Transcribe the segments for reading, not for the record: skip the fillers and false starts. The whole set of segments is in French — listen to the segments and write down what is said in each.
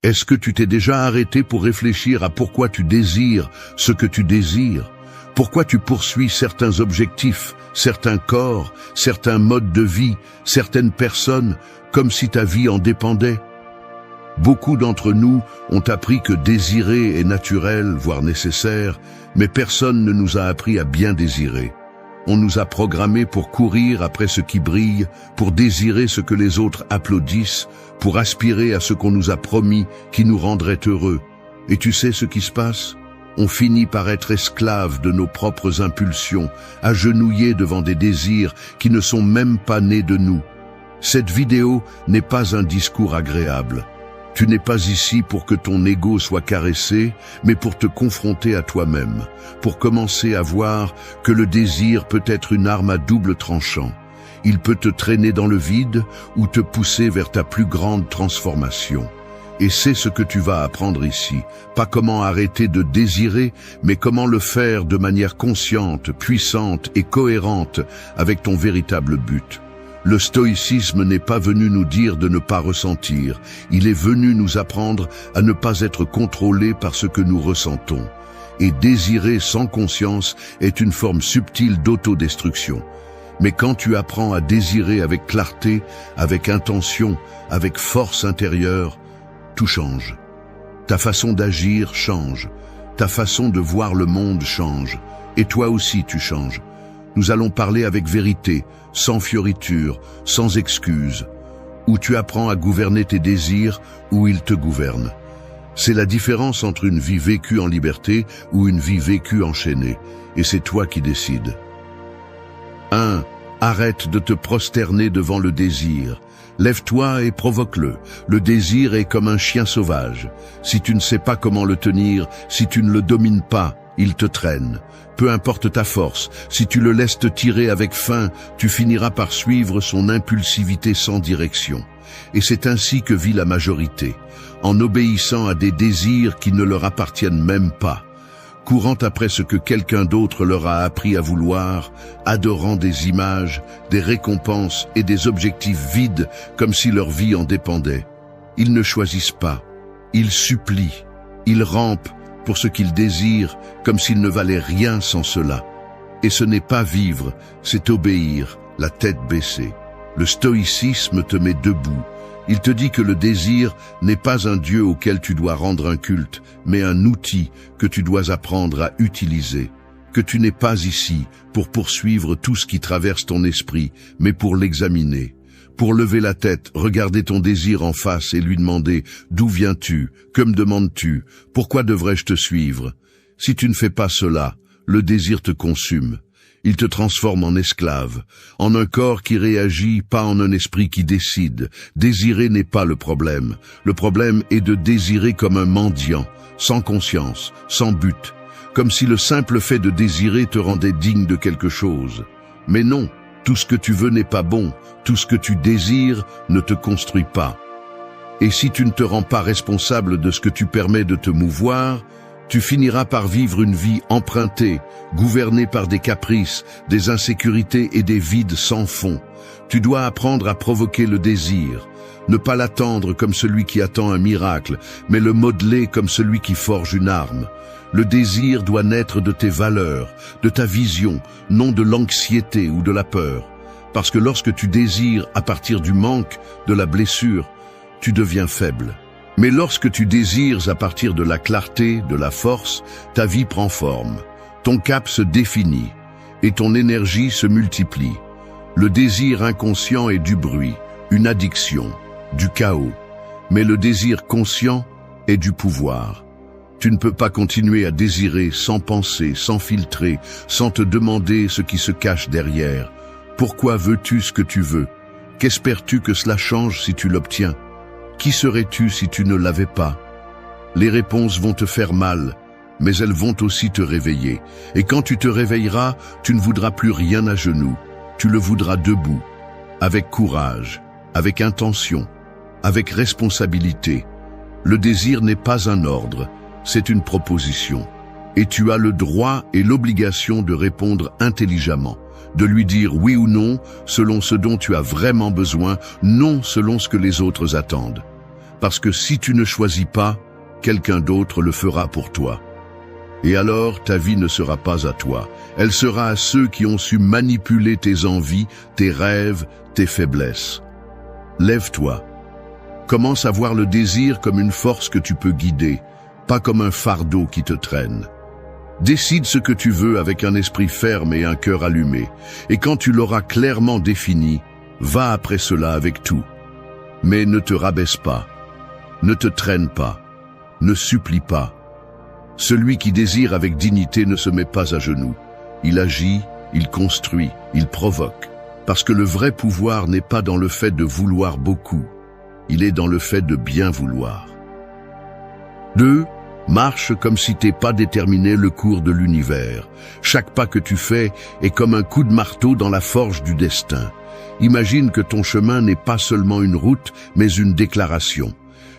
Est-ce que tu t'es déjà arrêté pour réfléchir à pourquoi tu désires ce que tu désires? Pourquoi tu poursuis certains objectifs, certains corps, certains modes de vie, certaines personnes, comme si ta vie en dépendait? Beaucoup d'entre nous ont appris que désirer est naturel, voire nécessaire, mais personne ne nous a appris à bien désirer. On nous a programmés pour courir après ce qui brille, pour désirer ce que les autres applaudissent, pour aspirer à ce qu'on nous a promis qui nous rendrait heureux. Et tu sais ce qui se passe? On finit par être esclaves de nos propres impulsions, agenouillés devant des désirs qui ne sont même pas nés de nous. Cette vidéo n'est pas un discours agréable. Tu n'es pas ici pour que ton ego soit caressé, mais pour te confronter à toi-même, pour commencer à voir que le désir peut être une arme à double tranchant. Il peut te traîner dans le vide ou te pousser vers ta plus grande transformation. Et c'est ce que tu vas apprendre ici, pas comment arrêter de désirer, mais comment le faire de manière consciente, puissante et cohérente avec ton véritable but. Le stoïcisme n'est pas venu nous dire de ne pas ressentir, il est venu nous apprendre à ne pas être contrôlés par ce que nous ressentons. Et désirer sans conscience est une forme subtile d'autodestruction. Mais quand tu apprends à désirer avec clarté, avec intention, avec force intérieure, tout change. Ta façon d'agir change, ta façon de voir le monde change, et toi aussi tu changes. Nous allons parler avec vérité, sans fioriture, sans excuses, où tu apprends à gouverner tes désirs, où ils te gouvernent. C'est la différence entre une vie vécue en liberté ou une vie vécue enchaînée, et c'est toi qui décides. 1. Arrête de te prosterner devant le désir. Lève-toi et provoque-le. Le désir est comme un chien sauvage. Si tu ne sais pas comment le tenir, si tu ne le domines pas, il te traîne. Peu importe ta force, si tu le laisses te tirer avec faim, tu finiras par suivre son impulsivité sans direction. Et c'est ainsi que vit la majorité, en obéissant à des désirs qui ne leur appartiennent même pas, courant après ce que quelqu'un d'autre leur a appris à vouloir, adorant des images, des récompenses et des objectifs vides comme si leur vie en dépendait. Ils ne choisissent pas, ils supplient, ils rampent pour ce qu'ils désirent comme s'ils ne valaient rien sans cela. Et ce n'est pas vivre, c'est obéir, la tête baissée. Le stoïcisme te met debout. Il te dit que le désir n'est pas un dieu auquel tu dois rendre un culte, mais un outil que tu dois apprendre à utiliser. Que tu n'es pas ici pour poursuivre tout ce qui traverse ton esprit, mais pour l'examiner. Pour lever la tête, regarder ton désir en face et lui demander « D'où viens-tu? Que me demandes-tu? Pourquoi devrais-je te suivre ?» Si tu ne fais pas cela, le désir te consume. Il te transforme en esclave, en un corps qui réagit, pas en un esprit qui décide. Désirer n'est pas le problème. Le problème est de désirer comme un mendiant, sans conscience, sans but, comme si le simple fait de désirer te rendait digne de quelque chose. Mais non, tout ce que tu veux n'est pas bon, tout ce que tu désires ne te construit pas. Et si tu ne te rends pas responsable de ce que tu permets de te mouvoir, tu finiras par vivre une vie empruntée, gouvernée par des caprices, des insécurités et des vides sans fond. Tu dois apprendre à provoquer le désir, ne pas l'attendre comme celui qui attend un miracle, mais le modeler comme celui qui forge une arme. Le désir doit naître de tes valeurs, de ta vision, non de l'anxiété ou de la peur. Parce que lorsque tu désires à partir du manque, de la blessure, tu deviens faible. Mais lorsque tu désires à partir de la clarté, de la force, ta vie prend forme. Ton cap se définit et ton énergie se multiplie. Le désir inconscient est du bruit, une addiction, du chaos. Mais le désir conscient est du pouvoir. Tu ne peux pas continuer à désirer sans penser, sans filtrer, sans te demander ce qui se cache derrière. Pourquoi veux-tu ce que tu veux? Qu'espères-tu que cela change si tu l'obtiens? Qui serais-tu si tu ne l'avais pas? Les réponses vont te faire mal, mais elles vont aussi te réveiller. Et quand tu te réveilleras, tu ne voudras plus rien à genoux. Tu le voudras debout, avec courage, avec intention, avec responsabilité. Le désir n'est pas un ordre, c'est une proposition. Et tu as le droit et l'obligation de répondre intelligemment, de lui dire oui ou non selon ce dont tu as vraiment besoin, non selon ce que les autres attendent. Parce que si tu ne choisis pas, quelqu'un d'autre le fera pour toi. Et alors, ta vie ne sera pas à toi. Elle sera à ceux qui ont su manipuler tes envies, tes rêves, tes faiblesses. Lève-toi. Commence à voir le désir comme une force que tu peux guider, pas comme un fardeau qui te traîne. Décide ce que tu veux avec un esprit ferme et un cœur allumé. Et quand tu l'auras clairement défini, va après cela avec tout. Mais ne te rabaisse pas. Ne te traîne pas. Ne supplie pas. Celui qui désire avec dignité ne se met pas à genoux. Il agit, il construit, il provoque. Parce que le vrai pouvoir n'est pas dans le fait de vouloir beaucoup. Il est dans le fait de bien vouloir. 2. Marche comme si t'es pas déterminé le cours de l'univers. Chaque pas que tu fais est comme un coup de marteau dans la forge du destin. Imagine que ton chemin n'est pas seulement une route, mais une déclaration.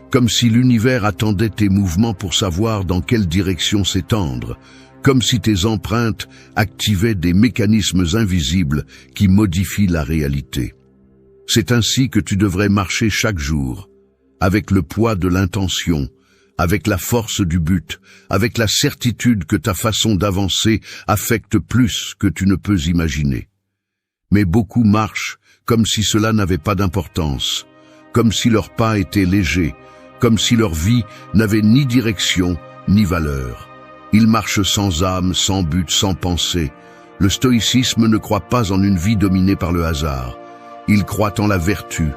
Comme si l'univers attendait tes mouvements pour savoir dans quelle direction s'étendre. Comme si tes empreintes activaient des mécanismes invisibles qui modifient la réalité. C'est ainsi que tu devrais marcher chaque jour, avec le poids de l'intention, avec la force du but, avec la certitude que ta façon d'avancer affecte plus que tu ne peux imaginer. Mais beaucoup marchent comme si cela n'avait pas d'importance, comme si leur pas était léger, comme si leur vie n'avait ni direction ni valeur. Ils marchent sans âme, sans but, sans pensée. Le stoïcisme ne croit pas en une vie dominée par le hasard. Il croit en la vertu,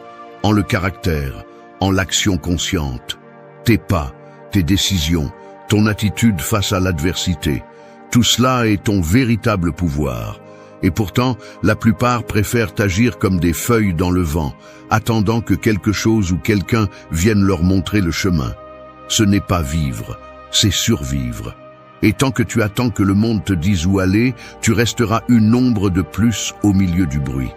en le caractère, en l'action consciente. Tes pas, tes décisions, ton attitude face à l'adversité, tout cela est ton véritable pouvoir. Et pourtant, la plupart préfèrent agir comme des feuilles dans le vent, attendant que quelque chose ou quelqu'un vienne leur montrer le chemin. Ce n'est pas vivre, c'est survivre. Et tant que tu attends que le monde te dise où aller, tu resteras une ombre de plus au milieu du bruit.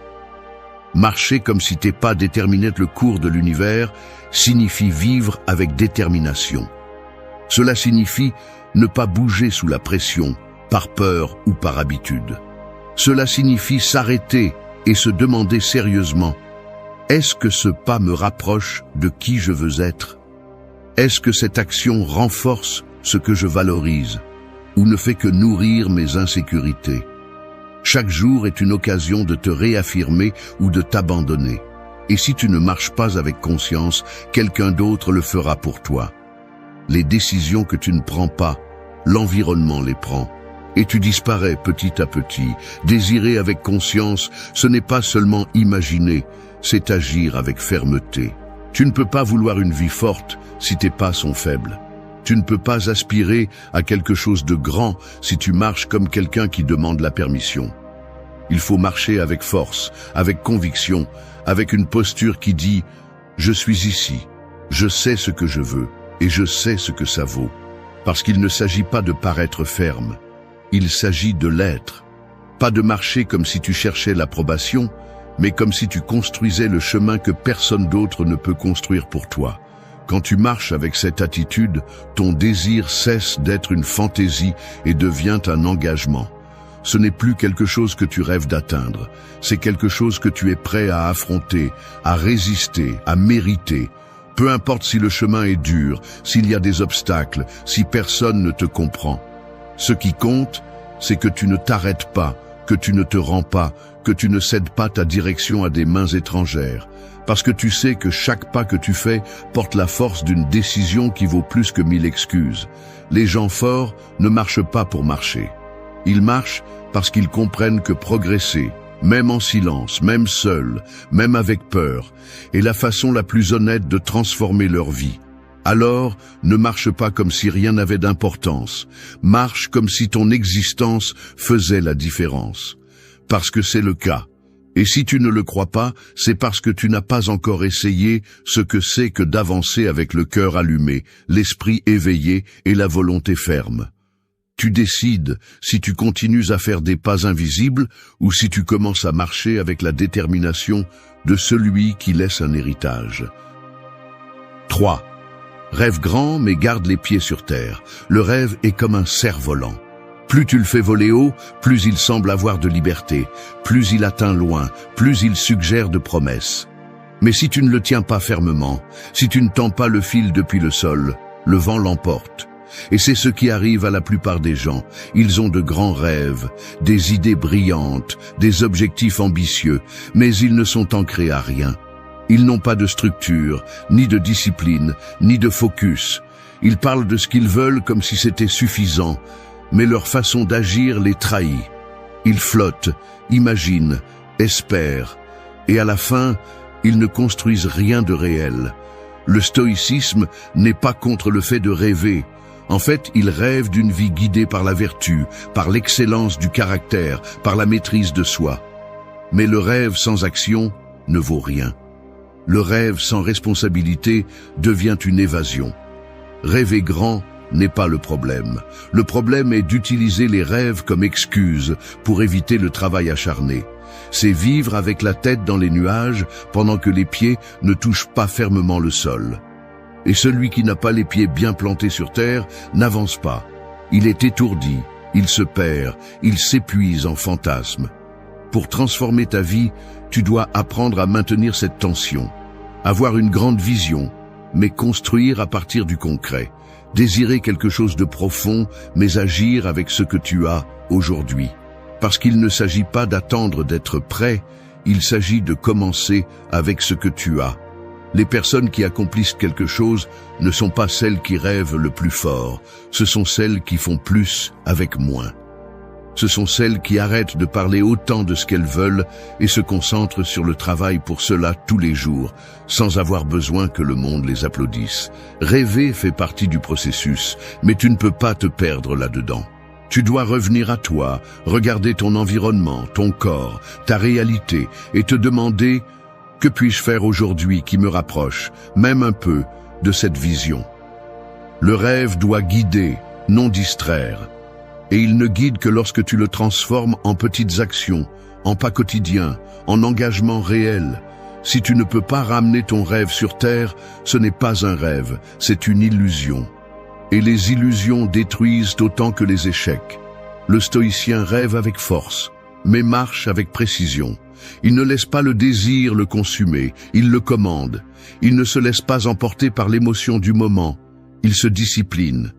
Marcher comme si tes pas déterminaient le cours de l'univers signifie vivre avec détermination. Cela signifie ne pas bouger sous la pression, par peur ou par habitude. Cela signifie s'arrêter et se demander sérieusement, est-ce que ce pas me rapproche de qui je veux être? Est-ce que cette action renforce ce que je valorise ou ne fait que nourrir mes insécurités? Chaque jour est une occasion de te réaffirmer ou de t'abandonner. Et si tu ne marches pas avec conscience, quelqu'un d'autre le fera pour toi. Les décisions que tu ne prends pas, l'environnement les prend. Et tu disparais petit à petit. Désirer avec conscience, ce n'est pas seulement imaginer, c'est agir avec fermeté. Tu ne peux pas vouloir une vie forte si tes pas sont faibles. Tu ne peux pas aspirer à quelque chose de grand si tu marches comme quelqu'un qui demande la permission. Il faut marcher avec force, avec conviction, avec une posture qui dit « Je suis ici, je sais ce que je veux et je sais ce que ça vaut ». Parce qu'il ne s'agit pas de paraître ferme, il s'agit de l'être. Pas de marcher comme si tu cherchais l'approbation, mais comme si tu construisais le chemin que personne d'autre ne peut construire pour toi. Quand tu marches avec cette attitude, ton désir cesse d'être une fantaisie et devient un engagement. Ce n'est plus quelque chose que tu rêves d'atteindre, c'est quelque chose que tu es prêt à affronter, à résister, à mériter. Peu importe si le chemin est dur, s'il y a des obstacles, si personne ne te comprend. Ce qui compte, c'est que tu ne t'arrêtes pas, que tu ne te rends pas, que tu ne cèdes pas ta direction à des mains étrangères. Parce que tu sais que chaque pas que tu fais porte la force d'une décision qui vaut plus que 1000 excuses. Les gens forts ne marchent pas pour marcher. Ils marchent parce qu'ils comprennent que progresser, même en silence, même seul, même avec peur, est la façon la plus honnête de transformer leur vie. Alors, ne marche pas comme si rien n'avait d'importance. Marche comme si ton existence faisait la différence. Parce que c'est le cas. Et si tu ne le crois pas, c'est parce que tu n'as pas encore essayé ce que c'est que d'avancer avec le cœur allumé, l'esprit éveillé et la volonté ferme. Tu décides si tu continues à faire des pas invisibles ou si tu commences à marcher avec la détermination de celui qui laisse un héritage. 3. Rêve grand mais garde les pieds sur terre. Le rêve est comme un cerf-volant. Plus tu le fais voler haut, plus il semble avoir de liberté, plus il atteint loin, plus il suggère de promesses. Mais si tu ne le tiens pas fermement, si tu ne tends pas le fil depuis le sol, le vent l'emporte. Et c'est ce qui arrive à la plupart des gens. Ils ont de grands rêves, des idées brillantes, des objectifs ambitieux, mais ils ne sont ancrés à rien. Ils n'ont pas de structure, ni de discipline, ni de focus. Ils parlent de ce qu'ils veulent comme si c'était suffisant, mais leur façon d'agir les trahit. Ils flottent, imaginent, espèrent, et à la fin, ils ne construisent rien de réel. Le stoïcisme n'est pas contre le fait de rêver. En fait, il rêve d'une vie guidée par la vertu, par l'excellence du caractère, par la maîtrise de soi. Mais le rêve sans action ne vaut rien. Le rêve sans responsabilité devient une évasion. Rêver grand n'est pas le problème. Le problème est d'utiliser les rêves comme excuse pour éviter le travail acharné. C'est vivre avec la tête dans les nuages pendant que les pieds ne touchent pas fermement le sol. Et celui qui n'a pas les pieds bien plantés sur terre n'avance pas. Il est étourdi, il se perd, il s'épuise en fantasmes. Pour transformer ta vie, tu dois apprendre à maintenir cette tension, avoir une grande vision, mais construire à partir du concret, désirer quelque chose de profond, mais agir avec ce que tu as aujourd'hui. Parce qu'il ne s'agit pas d'attendre d'être prêt, il s'agit de commencer avec ce que tu as. Les personnes qui accomplissent quelque chose ne sont pas celles qui rêvent le plus fort, ce sont celles qui font plus avec moins. Ce sont celles qui arrêtent de parler autant de ce qu'elles veulent et se concentrent sur le travail pour cela tous les jours, sans avoir besoin que le monde les applaudisse. Rêver fait partie du processus, mais tu ne peux pas te perdre là-dedans. Tu dois revenir à toi, regarder ton environnement, ton corps, ta réalité et te demander « Que puis-je faire aujourd'hui qui me rapproche, même un peu, de cette vision ?» Le rêve doit guider, non distraire. Et il ne guide que lorsque tu le transformes en petites actions, en pas quotidiens, en engagements réels. Si tu ne peux pas ramener ton rêve sur terre, ce n'est pas un rêve, c'est une illusion. Et les illusions détruisent autant que les échecs. Le stoïcien rêve avec force, mais marche avec précision. Il ne laisse pas le désir le consumer, il le commande. Il ne se laisse pas emporter par l'émotion du moment, il se discipline.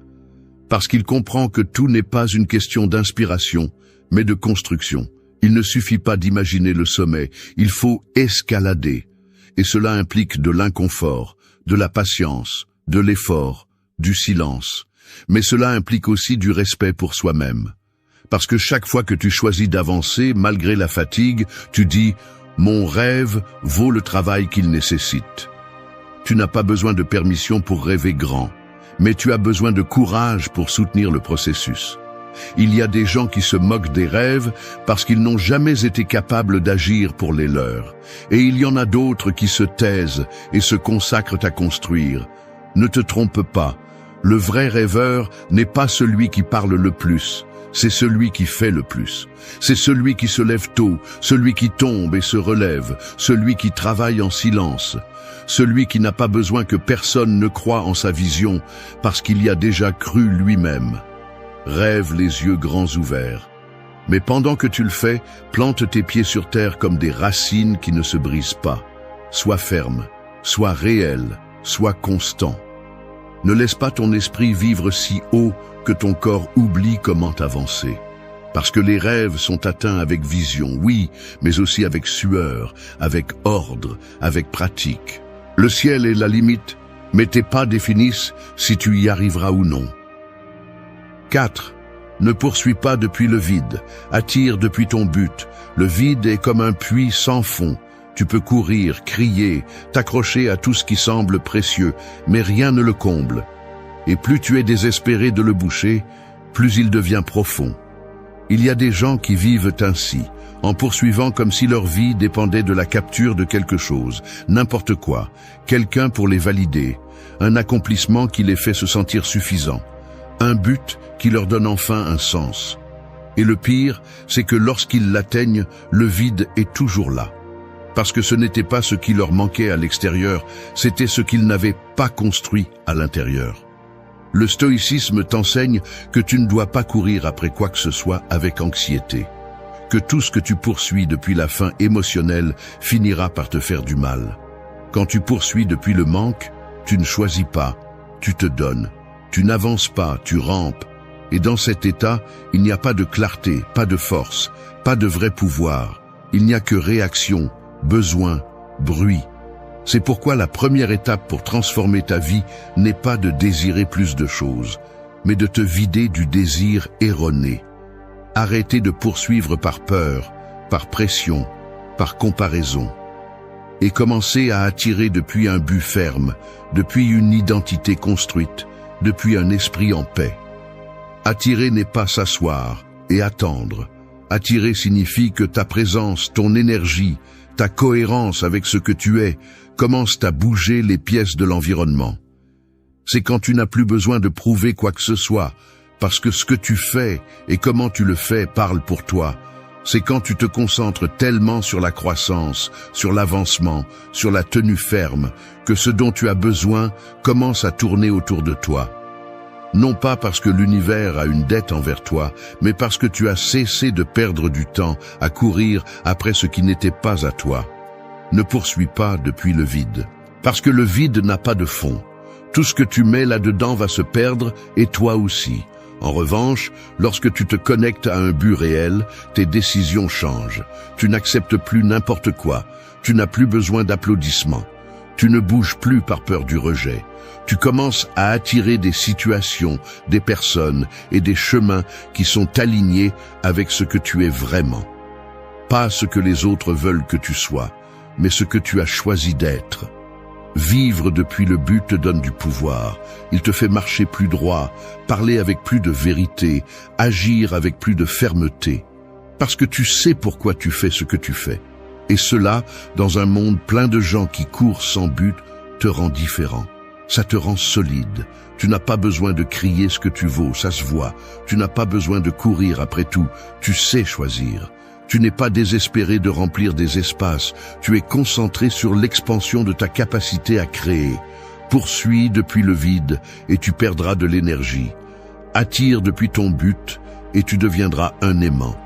Parce qu'il comprend que tout n'est pas une question d'inspiration, mais de construction. Il ne suffit pas d'imaginer le sommet, il faut escalader. Et cela implique de l'inconfort, de la patience, de l'effort, du silence. Mais cela implique aussi du respect pour soi-même. Parce que chaque fois que tu choisis d'avancer, malgré la fatigue, tu dis « Mon rêve vaut le travail qu'il nécessite ». Tu n'as pas besoin de permission pour rêver grand, mais tu as besoin de courage pour soutenir le processus. Il y a des gens qui se moquent des rêves parce qu'ils n'ont jamais été capables d'agir pour les leurs. Et il y en a d'autres qui se taisent et se consacrent à construire. Ne te trompe pas, le vrai rêveur n'est pas celui qui parle le plus. C'est celui qui fait le plus. C'est celui qui se lève tôt, celui qui tombe et se relève, celui qui travaille en silence, celui qui n'a pas besoin que personne ne croie en sa vision parce qu'il y a déjà cru lui-même. Rêve les yeux grands ouverts. Mais pendant que tu le fais, plante tes pieds sur terre comme des racines qui ne se brisent pas. Sois ferme, sois réel, sois constant. Ne laisse pas ton esprit vivre si haut que ton corps oublie comment avancer. Parce que les rêves sont atteints avec vision, oui, mais aussi avec sueur, avec ordre, avec pratique. Le ciel est la limite, mais tes pas définissent si tu y arriveras ou non. 4. Ne poursuis pas depuis le vide, attire depuis ton but. Le vide est comme un puits sans fond. Tu peux courir, crier, t'accrocher à tout ce qui semble précieux, mais rien ne le comble. Et plus tu es désespéré de le boucher, plus il devient profond. Il y a des gens qui vivent ainsi, en poursuivant comme si leur vie dépendait de la capture de quelque chose, n'importe quoi, quelqu'un pour les valider, un accomplissement qui les fait se sentir suffisants, un but qui leur donne enfin un sens. Et le pire, c'est que lorsqu'ils l'atteignent, le vide est toujours là. Parce que ce n'était pas ce qui leur manquait à l'extérieur, c'était ce qu'ils n'avaient pas construit à l'intérieur. Le stoïcisme t'enseigne que tu ne dois pas courir après quoi que ce soit avec anxiété, que tout ce que tu poursuis depuis la fin émotionnelle finira par te faire du mal. Quand tu poursuis depuis le manque, tu ne choisis pas, tu te donnes. Tu n'avances pas, tu rampes. Et dans cet état, il n'y a pas de clarté, pas de force, pas de vrai pouvoir. Il n'y a que réaction, besoin, bruit. C'est pourquoi la première étape pour transformer ta vie n'est pas de désirer plus de choses, mais de te vider du désir erroné. Arrêter de poursuivre par peur, par pression, par comparaison. Et commencer à attirer depuis un but ferme, depuis une identité construite, depuis un esprit en paix. Attirer n'est pas s'asseoir et attendre. Attirer signifie que ta présence, ton énergie, ta cohérence avec ce que tu es, commencent à bouger les pièces de l'environnement. C'est quand tu n'as plus besoin de prouver quoi que ce soit, parce que ce que tu fais et comment tu le fais parlent pour toi. C'est quand tu te concentres tellement sur la croissance, sur l'avancement, sur la tenue ferme, que ce dont tu as besoin commence à tourner autour de toi. Non pas parce que l'univers a une dette envers toi, mais parce que tu as cessé de perdre du temps à courir après ce qui n'était pas à toi. Ne poursuis pas depuis le vide, parce que le vide n'a pas de fond. Tout ce que tu mets là-dedans va se perdre, et toi aussi. En revanche, lorsque tu te connectes à un but réel, tes décisions changent. Tu n'acceptes plus n'importe quoi. Tu n'as plus besoin d'applaudissements. Tu ne bouges plus par peur du rejet. Tu commences à attirer des situations, des personnes et des chemins qui sont alignés avec ce que tu es vraiment. Pas ce que les autres veulent que tu sois, mais ce que tu as choisi d'être. Vivre depuis le but te donne du pouvoir. Il te fait marcher plus droit, parler avec plus de vérité, agir avec plus de fermeté. Parce que tu sais pourquoi tu fais ce que tu fais. Et cela, dans un monde plein de gens qui courent sans but, te rend différent. Ça te rend solide. Tu n'as pas besoin de crier ce que tu vaux, ça se voit. Tu n'as pas besoin de courir après tout. Tu sais choisir. Tu n'es pas désespéré de remplir des espaces, tu es concentré sur l'expansion de ta capacité à créer. Poursuis depuis le vide et tu perdras de l'énergie. Attire depuis ton but et tu deviendras un aimant.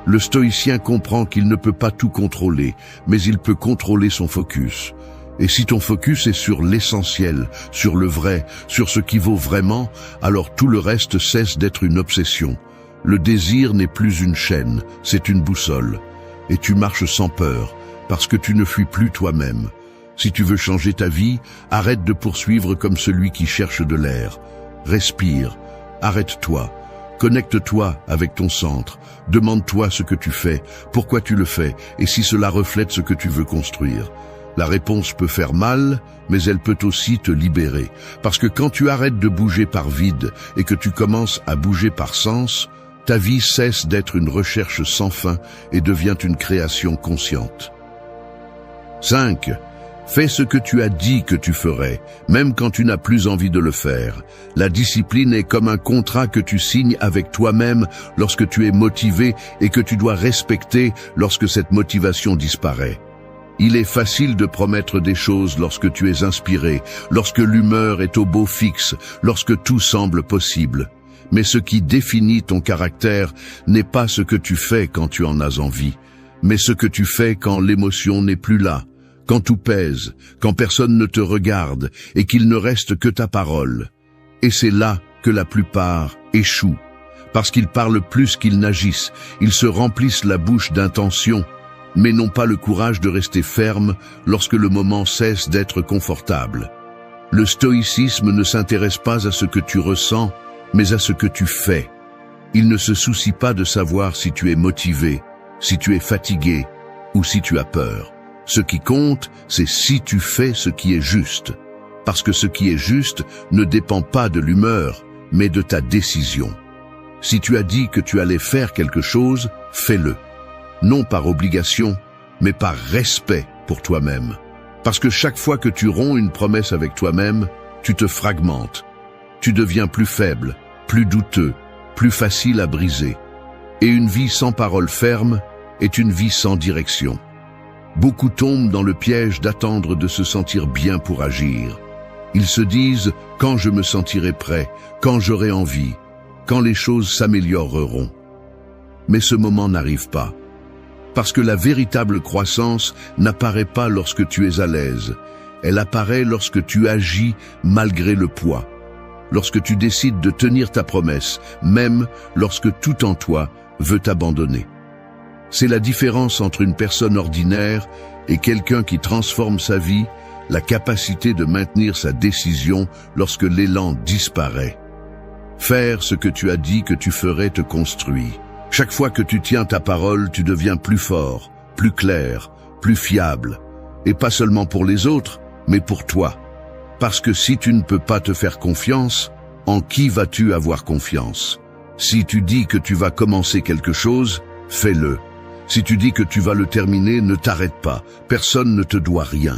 Le stoïcien comprend qu'il ne peut pas tout contrôler, mais il peut contrôler son focus. Et si ton focus est sur l'essentiel, sur le vrai, sur ce qui vaut vraiment, alors tout le reste cesse d'être une obsession. Le désir n'est plus une chaîne, c'est une boussole. Et tu marches sans peur, parce que tu ne fuis plus toi-même. Si tu veux changer ta vie, arrête de poursuivre comme celui qui cherche de l'air. Respire, arrête-toi, connecte-toi avec ton centre, demande-toi ce que tu fais, pourquoi tu le fais, et si cela reflète ce que tu veux construire. La réponse peut faire mal, mais elle peut aussi te libérer. Parce que quand tu arrêtes de bouger par vide et que tu commences à bouger par sens, ta vie cesse d'être une recherche sans fin et devient une création consciente. 5. Fais ce que tu as dit que tu ferais, même quand tu n'as plus envie de le faire. La discipline est comme un contrat que tu signes avec toi-même lorsque tu es motivé et que tu dois respecter lorsque cette motivation disparaît. Il est facile de promettre des choses lorsque tu es inspiré, lorsque l'humeur est au beau fixe, lorsque tout semble possible. Mais ce qui définit ton caractère n'est pas ce que tu fais quand tu en as envie, mais ce que tu fais quand l'émotion n'est plus là, quand tout pèse, quand personne ne te regarde et qu'il ne reste que ta parole. Et c'est là que la plupart échouent, parce qu'ils parlent plus qu'ils n'agissent, ils se remplissent la bouche d'intentions, mais n'ont pas le courage de rester fermes lorsque le moment cesse d'être confortable. Le stoïcisme ne s'intéresse pas à ce que tu ressens, mais à ce que tu fais. Il ne se soucie pas de savoir si tu es motivé, si tu es fatigué ou si tu as peur. Ce qui compte, c'est si tu fais ce qui est juste. Parce que ce qui est juste ne dépend pas de l'humeur, mais de ta décision. Si tu as dit que tu allais faire quelque chose, fais-le. Non par obligation, mais par respect pour toi-même. Parce que chaque fois que tu romps une promesse avec toi-même, tu te fragmentes. Tu deviens plus faible, plus douteux, plus facile à briser. Et une vie sans parole ferme est une vie sans direction. Beaucoup tombent dans le piège d'attendre de se sentir bien pour agir. Ils se disent « quand je me sentirai prêt, quand j'aurai envie, quand les choses s'amélioreront ». Mais ce moment n'arrive pas. Parce que la véritable croissance n'apparaît pas lorsque tu es à l'aise. Elle apparaît lorsque tu agis malgré le poids. Lorsque tu décides de tenir ta promesse, même lorsque tout en toi veut t'abandonner. C'est la différence entre une personne ordinaire et quelqu'un qui transforme sa vie, la capacité de maintenir sa décision lorsque l'élan disparaît. Faire ce que tu as dit que tu ferais te construit. Chaque fois que tu tiens ta parole, tu deviens plus fort, plus clair, plus fiable. Et pas seulement pour les autres, mais pour toi. Parce que si tu ne peux pas te faire confiance, en qui vas-tu avoir confiance? Si tu dis que tu vas commencer quelque chose, fais-le. Si tu dis que tu vas le terminer, ne t'arrête pas. Personne ne te doit rien.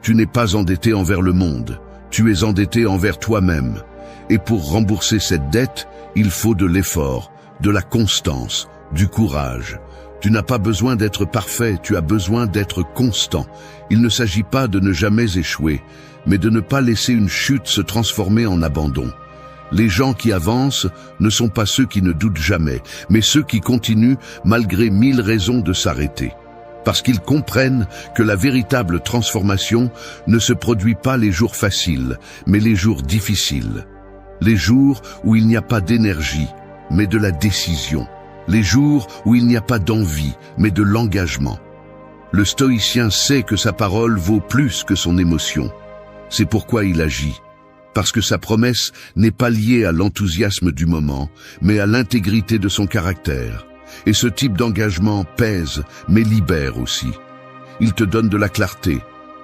Tu n'es pas endetté envers le monde. Tu es endetté envers toi-même. Et pour rembourser cette dette, il faut de l'effort, de la constance, du courage. Tu n'as pas besoin d'être parfait, tu as besoin d'être constant. Il ne s'agit pas de ne jamais échouer, mais de ne pas laisser une chute se transformer en abandon. Les gens qui avancent ne sont pas ceux qui ne doutent jamais, mais ceux qui continuent malgré 1000 raisons de s'arrêter. Parce qu'ils comprennent que la véritable transformation ne se produit pas les jours faciles, mais les jours difficiles. Les jours où il n'y a pas d'énergie, mais de la décision. Les jours où il n'y a pas d'envie, mais de l'engagement. Le stoïcien sait que sa parole vaut plus que son émotion. C'est pourquoi il agit. Parce que sa promesse n'est pas liée à l'enthousiasme du moment, mais à l'intégrité de son caractère. Et ce type d'engagement pèse, mais libère aussi. Il te donne de la clarté,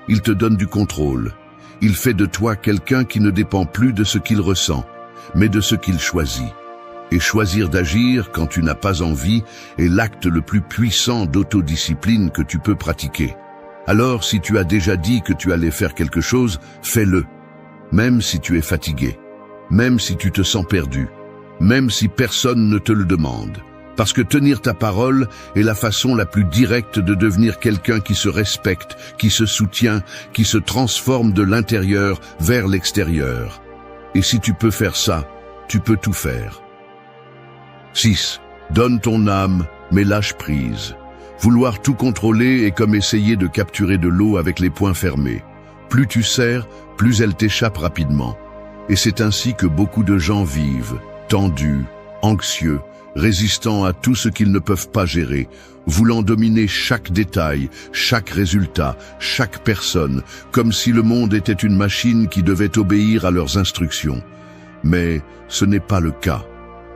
il te donne du contrôle. Il fait de toi quelqu'un qui ne dépend plus de ce qu'il ressent, mais de ce qu'il choisit. Et choisir d'agir quand tu n'as pas envie est l'acte le plus puissant d'autodiscipline que tu peux pratiquer. Alors, si tu as déjà dit que tu allais faire quelque chose, fais-le. Même si tu es fatigué, même si tu te sens perdu, même si personne ne te le demande. Parce que tenir ta parole est la façon la plus directe de devenir quelqu'un qui se respecte, qui se soutient, qui se transforme de l'intérieur vers l'extérieur. Et si tu peux faire ça, tu peux tout faire. 6. Donne ton âme, mais lâche prise. Vouloir tout contrôler est comme essayer de capturer de l'eau avec les poings fermés. Plus tu serres, plus elle t'échappe rapidement. Et c'est ainsi que beaucoup de gens vivent, tendus, anxieux, résistant à tout ce qu'ils ne peuvent pas gérer, voulant dominer chaque détail, chaque résultat, chaque personne, comme si le monde était une machine qui devait obéir à leurs instructions. Mais ce n'est pas le cas.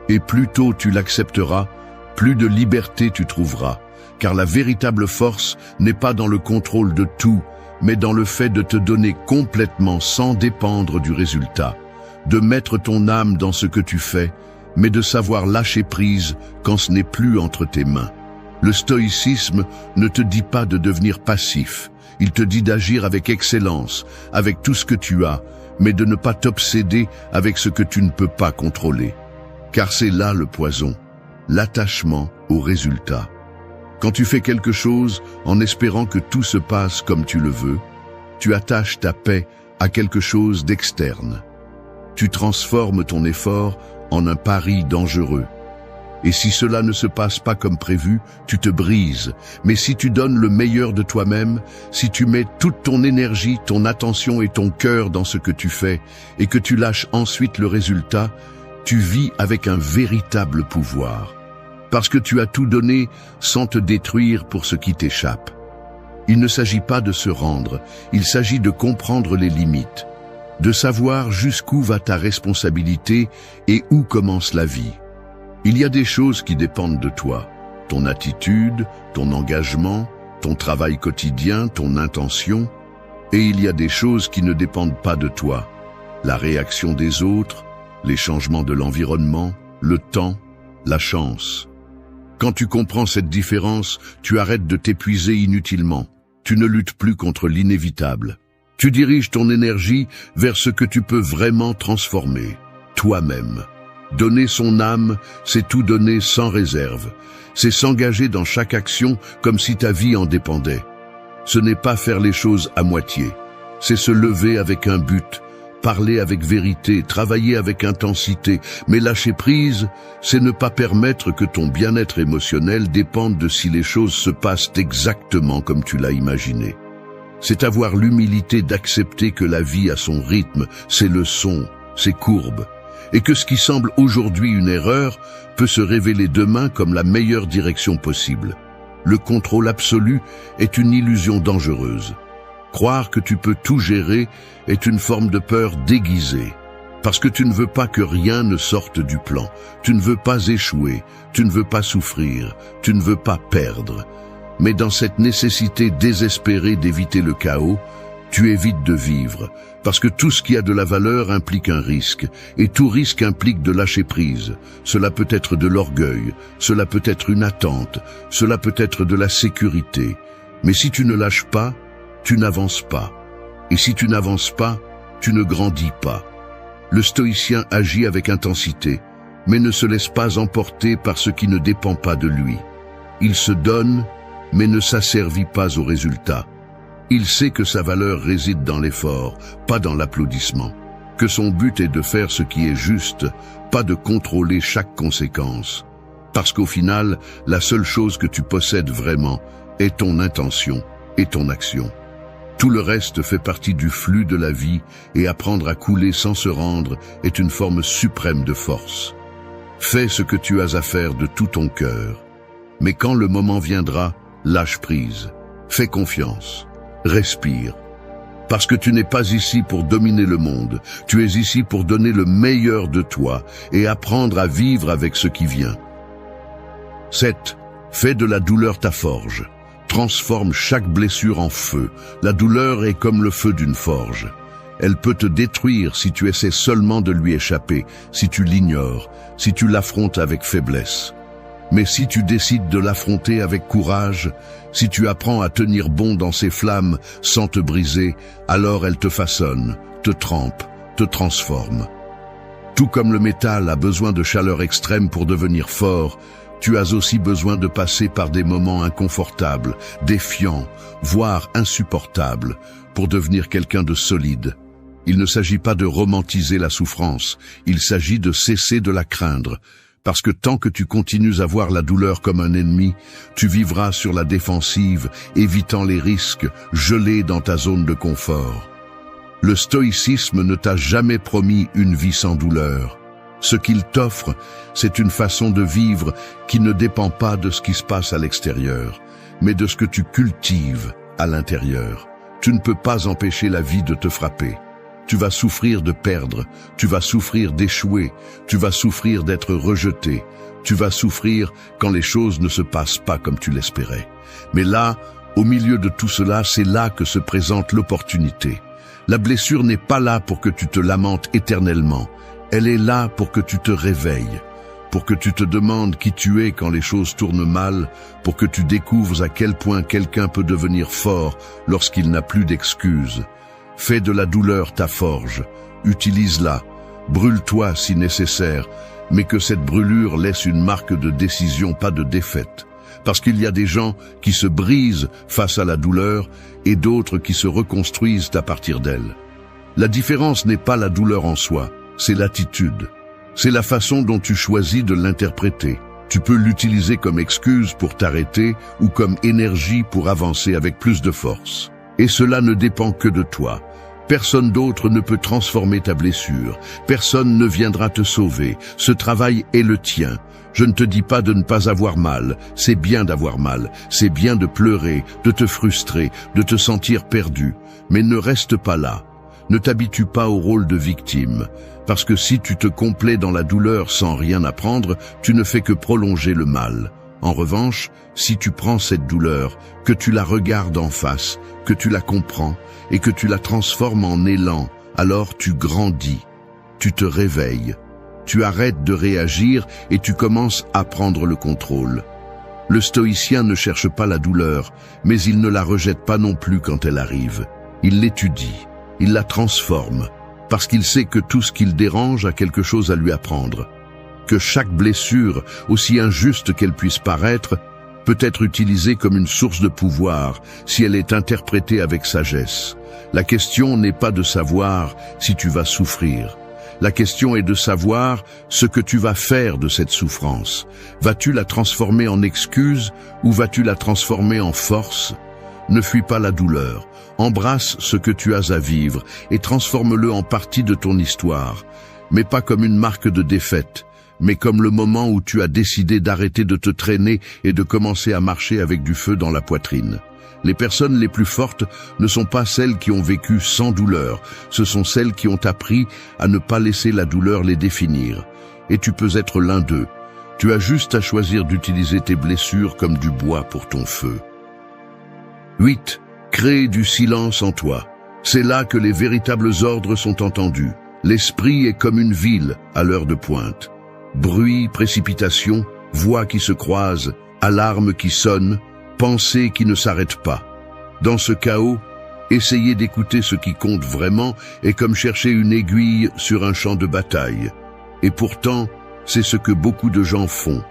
Et plus tôt tu l'accepteras, plus de liberté tu trouveras, car la véritable force n'est pas dans le contrôle de tout, mais dans le fait de te donner complètement sans dépendre du résultat, de mettre ton âme dans ce que tu fais, mais de savoir lâcher prise quand ce n'est plus entre tes mains. Le stoïcisme ne te dit pas de devenir passif, il te dit d'agir avec excellence, avec tout ce que tu as, mais de ne pas t'obséder avec ce que tu ne peux pas contrôler. Car c'est là le poison, l'attachement au résultat. Quand tu fais quelque chose en espérant que tout se passe comme tu le veux, tu attaches ta paix à quelque chose d'externe. Tu transformes ton effort en un pari dangereux. Et si cela ne se passe pas comme prévu, tu te brises. Mais si tu donnes le meilleur de toi-même, si tu mets toute ton énergie, ton attention et ton cœur dans ce que tu fais, et que tu lâches ensuite le résultat, tu vis avec un véritable pouvoir. Parce que tu as tout donné sans te détruire pour ce qui t'échappe. Il ne s'agit pas de se rendre, il s'agit de comprendre les limites, de savoir jusqu'où va ta responsabilité et où commence la vie. Il y a des choses qui dépendent de toi, ton attitude, ton engagement, ton travail quotidien, ton intention, et il y a des choses qui ne dépendent pas de toi, la réaction des autres, les changements de l'environnement, le temps, la chance. Quand tu comprends cette différence, tu arrêtes de t'épuiser inutilement. Tu ne luttes plus contre l'inévitable. Tu diriges ton énergie vers ce que tu peux vraiment transformer, toi-même. Donner son âme, c'est tout donner sans réserve. C'est s'engager dans chaque action comme si ta vie en dépendait. Ce n'est pas faire les choses à moitié. C'est se lever avec un but, parler avec vérité, travailler avec intensité. Mais lâcher prise, c'est ne pas permettre que ton bien-être émotionnel dépende de si les choses se passent exactement comme tu l'as imaginé. C'est avoir l'humilité d'accepter que la vie a son rythme, ses leçons, ses courbes, et que ce qui semble aujourd'hui une erreur peut se révéler demain comme la meilleure direction possible. Le contrôle absolu est une illusion dangereuse. Croire que tu peux tout gérer est une forme de peur déguisée. Parce que tu ne veux pas que rien ne sorte du plan. Tu ne veux pas échouer, tu ne veux pas souffrir, tu ne veux pas perdre. Mais dans cette nécessité désespérée d'éviter le chaos, tu évites de vivre. Parce que tout ce qui a de la valeur implique un risque. Et tout risque implique de lâcher prise. Cela peut être de l'orgueil, cela peut être une attente, cela peut être de la sécurité. Mais si tu ne lâches pas, tu n'avances pas. Et si tu n'avances pas, tu ne grandis pas. Le stoïcien agit avec intensité, mais ne se laisse pas emporter par ce qui ne dépend pas de lui. Il se donne, mais ne s'asservit pas au résultat. Il sait que sa valeur réside dans l'effort, pas dans l'applaudissement. Que son but est de faire ce qui est juste, pas de contrôler chaque conséquence. Parce qu'au final, la seule chose que tu possèdes vraiment est ton intention et ton action. Tout le reste fait partie du flux de la vie et apprendre à couler sans se rendre est une forme suprême de force. Fais ce que tu as à faire de tout ton cœur. Mais quand le moment viendra, lâche prise. Fais confiance. Respire. Parce que tu n'es pas ici pour dominer le monde. Tu es ici pour donner le meilleur de toi et apprendre à vivre avec ce qui vient. 7. Fais de la douleur ta forge. Transforme chaque blessure en feu. La douleur est comme le feu d'une forge. Elle peut te détruire si tu essaies seulement de lui échapper, si tu l'ignores, si tu l'affrontes avec faiblesse. Mais si tu décides de l'affronter avec courage, si tu apprends à tenir bon dans ces flammes sans te briser, alors elle te façonne, te trempe, te transforme. Tout comme le métal a besoin de chaleur extrême pour devenir fort, tu as aussi besoin de passer par des moments inconfortables, défiants, voire insupportables, pour devenir quelqu'un de solide. Il ne s'agit pas de romantiser la souffrance, il s'agit de cesser de la craindre, parce que tant que tu continues à voir la douleur comme un ennemi, tu vivras sur la défensive, évitant les risques, gelé dans ta zone de confort. Le stoïcisme ne t'a jamais promis une vie sans douleur. Ce qu'il t'offre, c'est une façon de vivre qui ne dépend pas de ce qui se passe à l'extérieur, mais de ce que tu cultives à l'intérieur. Tu ne peux pas empêcher la vie de te frapper. Tu vas souffrir de perdre, tu vas souffrir d'échouer, tu vas souffrir d'être rejeté, tu vas souffrir quand les choses ne se passent pas comme tu l'espérais. Mais là, au milieu de tout cela, c'est là que se présente l'opportunité. La blessure n'est pas là pour que tu te lamentes éternellement. Elle est là pour que tu te réveilles, pour que tu te demandes qui tu es quand les choses tournent mal, pour que tu découvres à quel point quelqu'un peut devenir fort lorsqu'il n'a plus d'excuses. Fais de la douleur ta forge, utilise-la, brûle-toi si nécessaire, mais que cette brûlure laisse une marque de décision, pas de défaite. Parce qu'il y a des gens qui se brisent face à la douleur et d'autres qui se reconstruisent à partir d'elle. La différence n'est pas la douleur en soi, c'est l'attitude. C'est la façon dont tu choisis de l'interpréter. Tu peux l'utiliser comme excuse pour t'arrêter ou comme énergie pour avancer avec plus de force. Et cela ne dépend que de toi. Personne d'autre ne peut transformer ta blessure. Personne ne viendra te sauver. Ce travail est le tien. Je ne te dis pas de ne pas avoir mal. C'est bien d'avoir mal. C'est bien de pleurer, de te frustrer, de te sentir perdu. Mais ne reste pas là. Ne t'habitue pas au rôle de victime. Parce que si tu te complais dans la douleur sans rien apprendre, tu ne fais que prolonger le mal. En revanche, si tu prends cette douleur, que tu la regardes en face, que tu la comprends et que tu la transformes en élan, alors tu grandis, tu te réveilles, tu arrêtes de réagir et tu commences à prendre le contrôle. Le stoïcien ne cherche pas la douleur, mais il ne la rejette pas non plus quand elle arrive. Il l'étudie, il la transforme, parce qu'il sait que tout ce qu'il dérange a quelque chose à lui apprendre. Que chaque blessure, aussi injuste qu'elle puisse paraître, peut être utilisée comme une source de pouvoir si elle est interprétée avec sagesse. La question n'est pas de savoir si tu vas souffrir. La question est de savoir ce que tu vas faire de cette souffrance. Vas-tu la transformer en excuse ou vas-tu la transformer en force? Ne fuis pas la douleur. Embrasse ce que tu as à vivre et transforme-le en partie de ton histoire. Mais pas comme une marque de défaite, mais comme le moment où tu as décidé d'arrêter de te traîner et de commencer à marcher avec du feu dans la poitrine. Les personnes les plus fortes ne sont pas celles qui ont vécu sans douleur, ce sont celles qui ont appris à ne pas laisser la douleur les définir. Et tu peux être l'un d'eux. Tu as juste à choisir d'utiliser tes blessures comme du bois pour ton feu. 8. Crée du silence en toi. C'est là que les véritables ordres sont entendus. L'esprit est comme une ville à l'heure de pointe. Bruit, précipitation, voix qui se croisent, alarmes qui sonnent, pensées qui ne s'arrêtent pas. Dans ce chaos, essayer d'écouter ce qui compte vraiment est comme chercher une aiguille sur un champ de bataille. Et pourtant, c'est ce que beaucoup de gens font.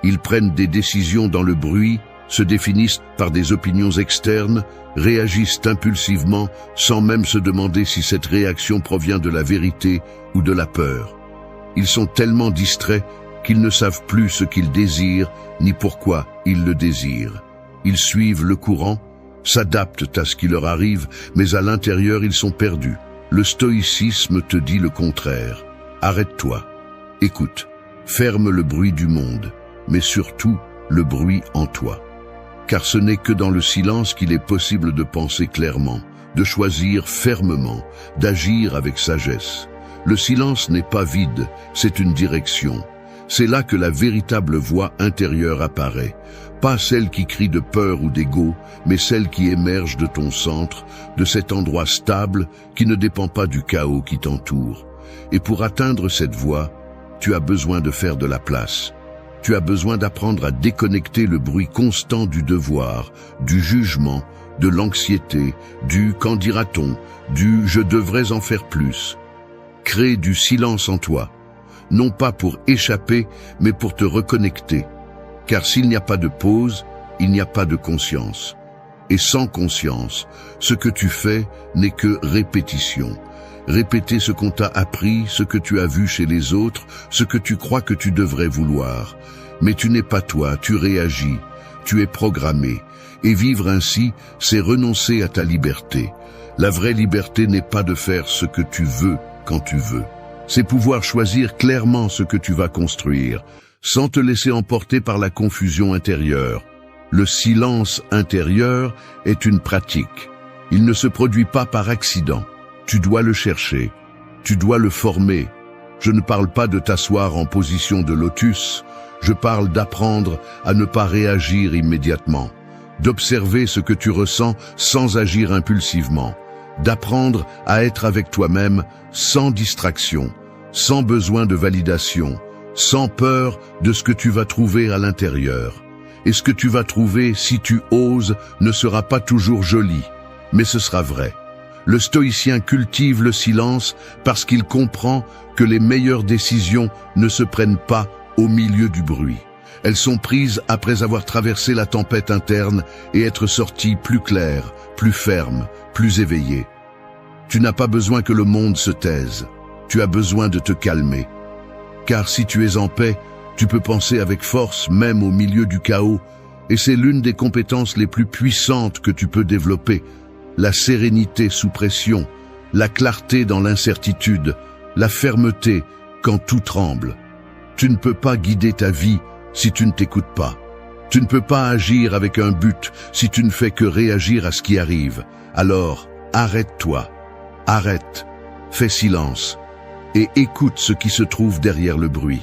Ils prennent des décisions dans le bruit, se définissent par des opinions externes, réagissent impulsivement sans même se demander si cette réaction provient de la vérité ou de la peur. Ils sont tellement distraits qu'ils ne savent plus ce qu'ils désirent ni pourquoi ils le désirent. Ils suivent le courant, s'adaptent à ce qui leur arrive, mais à l'intérieur ils sont perdus. Le stoïcisme te dit le contraire. Arrête-toi, écoute, ferme le bruit du monde, mais surtout le bruit en toi. Car ce n'est que dans le silence qu'il est possible de penser clairement, de choisir fermement, d'agir avec sagesse. Le silence n'est pas vide, c'est une direction. C'est là que la véritable voix intérieure apparaît. Pas celle qui crie de peur ou d'ego, mais celle qui émerge de ton centre, de cet endroit stable qui ne dépend pas du chaos qui t'entoure. Et pour atteindre cette voix, tu as besoin de faire de la place. Tu as besoin d'apprendre à déconnecter le bruit constant du devoir, du jugement, de l'anxiété, du « qu'en dira-t-on », du « je devrais en faire plus ». Crée du silence en toi, non pas pour échapper, mais pour te reconnecter. Car s'il n'y a pas de pause, il n'y a pas de conscience. Et sans conscience, ce que tu fais n'est que répétition. Répéter ce qu'on t'a appris, ce que tu as vu chez les autres, ce que tu crois que tu devrais vouloir. Mais tu n'es pas toi, tu réagis, tu es programmé. Et vivre ainsi, c'est renoncer à ta liberté. La vraie liberté n'est pas de faire ce que tu veux quand tu veux. C'est pouvoir choisir clairement ce que tu vas construire, sans te laisser emporter par la confusion intérieure. Le silence intérieur est une pratique. Il ne se produit pas par accident. Tu dois le chercher, tu dois le former. Je ne parle pas de t'asseoir en position de lotus, je parle d'apprendre à ne pas réagir immédiatement, d'observer ce que tu ressens sans agir impulsivement, d'apprendre à être avec toi-même sans distraction, sans besoin de validation, sans peur de ce que tu vas trouver à l'intérieur. Et ce que tu vas trouver, si tu oses, ne sera pas toujours joli, mais ce sera vrai. Le stoïcien cultive le silence parce qu'il comprend que les meilleures décisions ne se prennent pas au milieu du bruit. Elles sont prises après avoir traversé la tempête interne et être sorties plus claires, plus fermes, plus éveillées. Tu n'as pas besoin que le monde se taise. Tu as besoin de te calmer. Car si tu es en paix, tu peux penser avec force même au milieu du chaos, et c'est l'une des compétences les plus puissantes que tu peux développer. La sérénité sous pression, la clarté dans l'incertitude, la fermeté quand tout tremble. Tu ne peux pas guider ta vie si tu ne t'écoutes pas. Tu ne peux pas agir avec un but si tu ne fais que réagir à ce qui arrive. Alors, arrête-toi, arrête, fais silence et écoute ce qui se trouve derrière le bruit.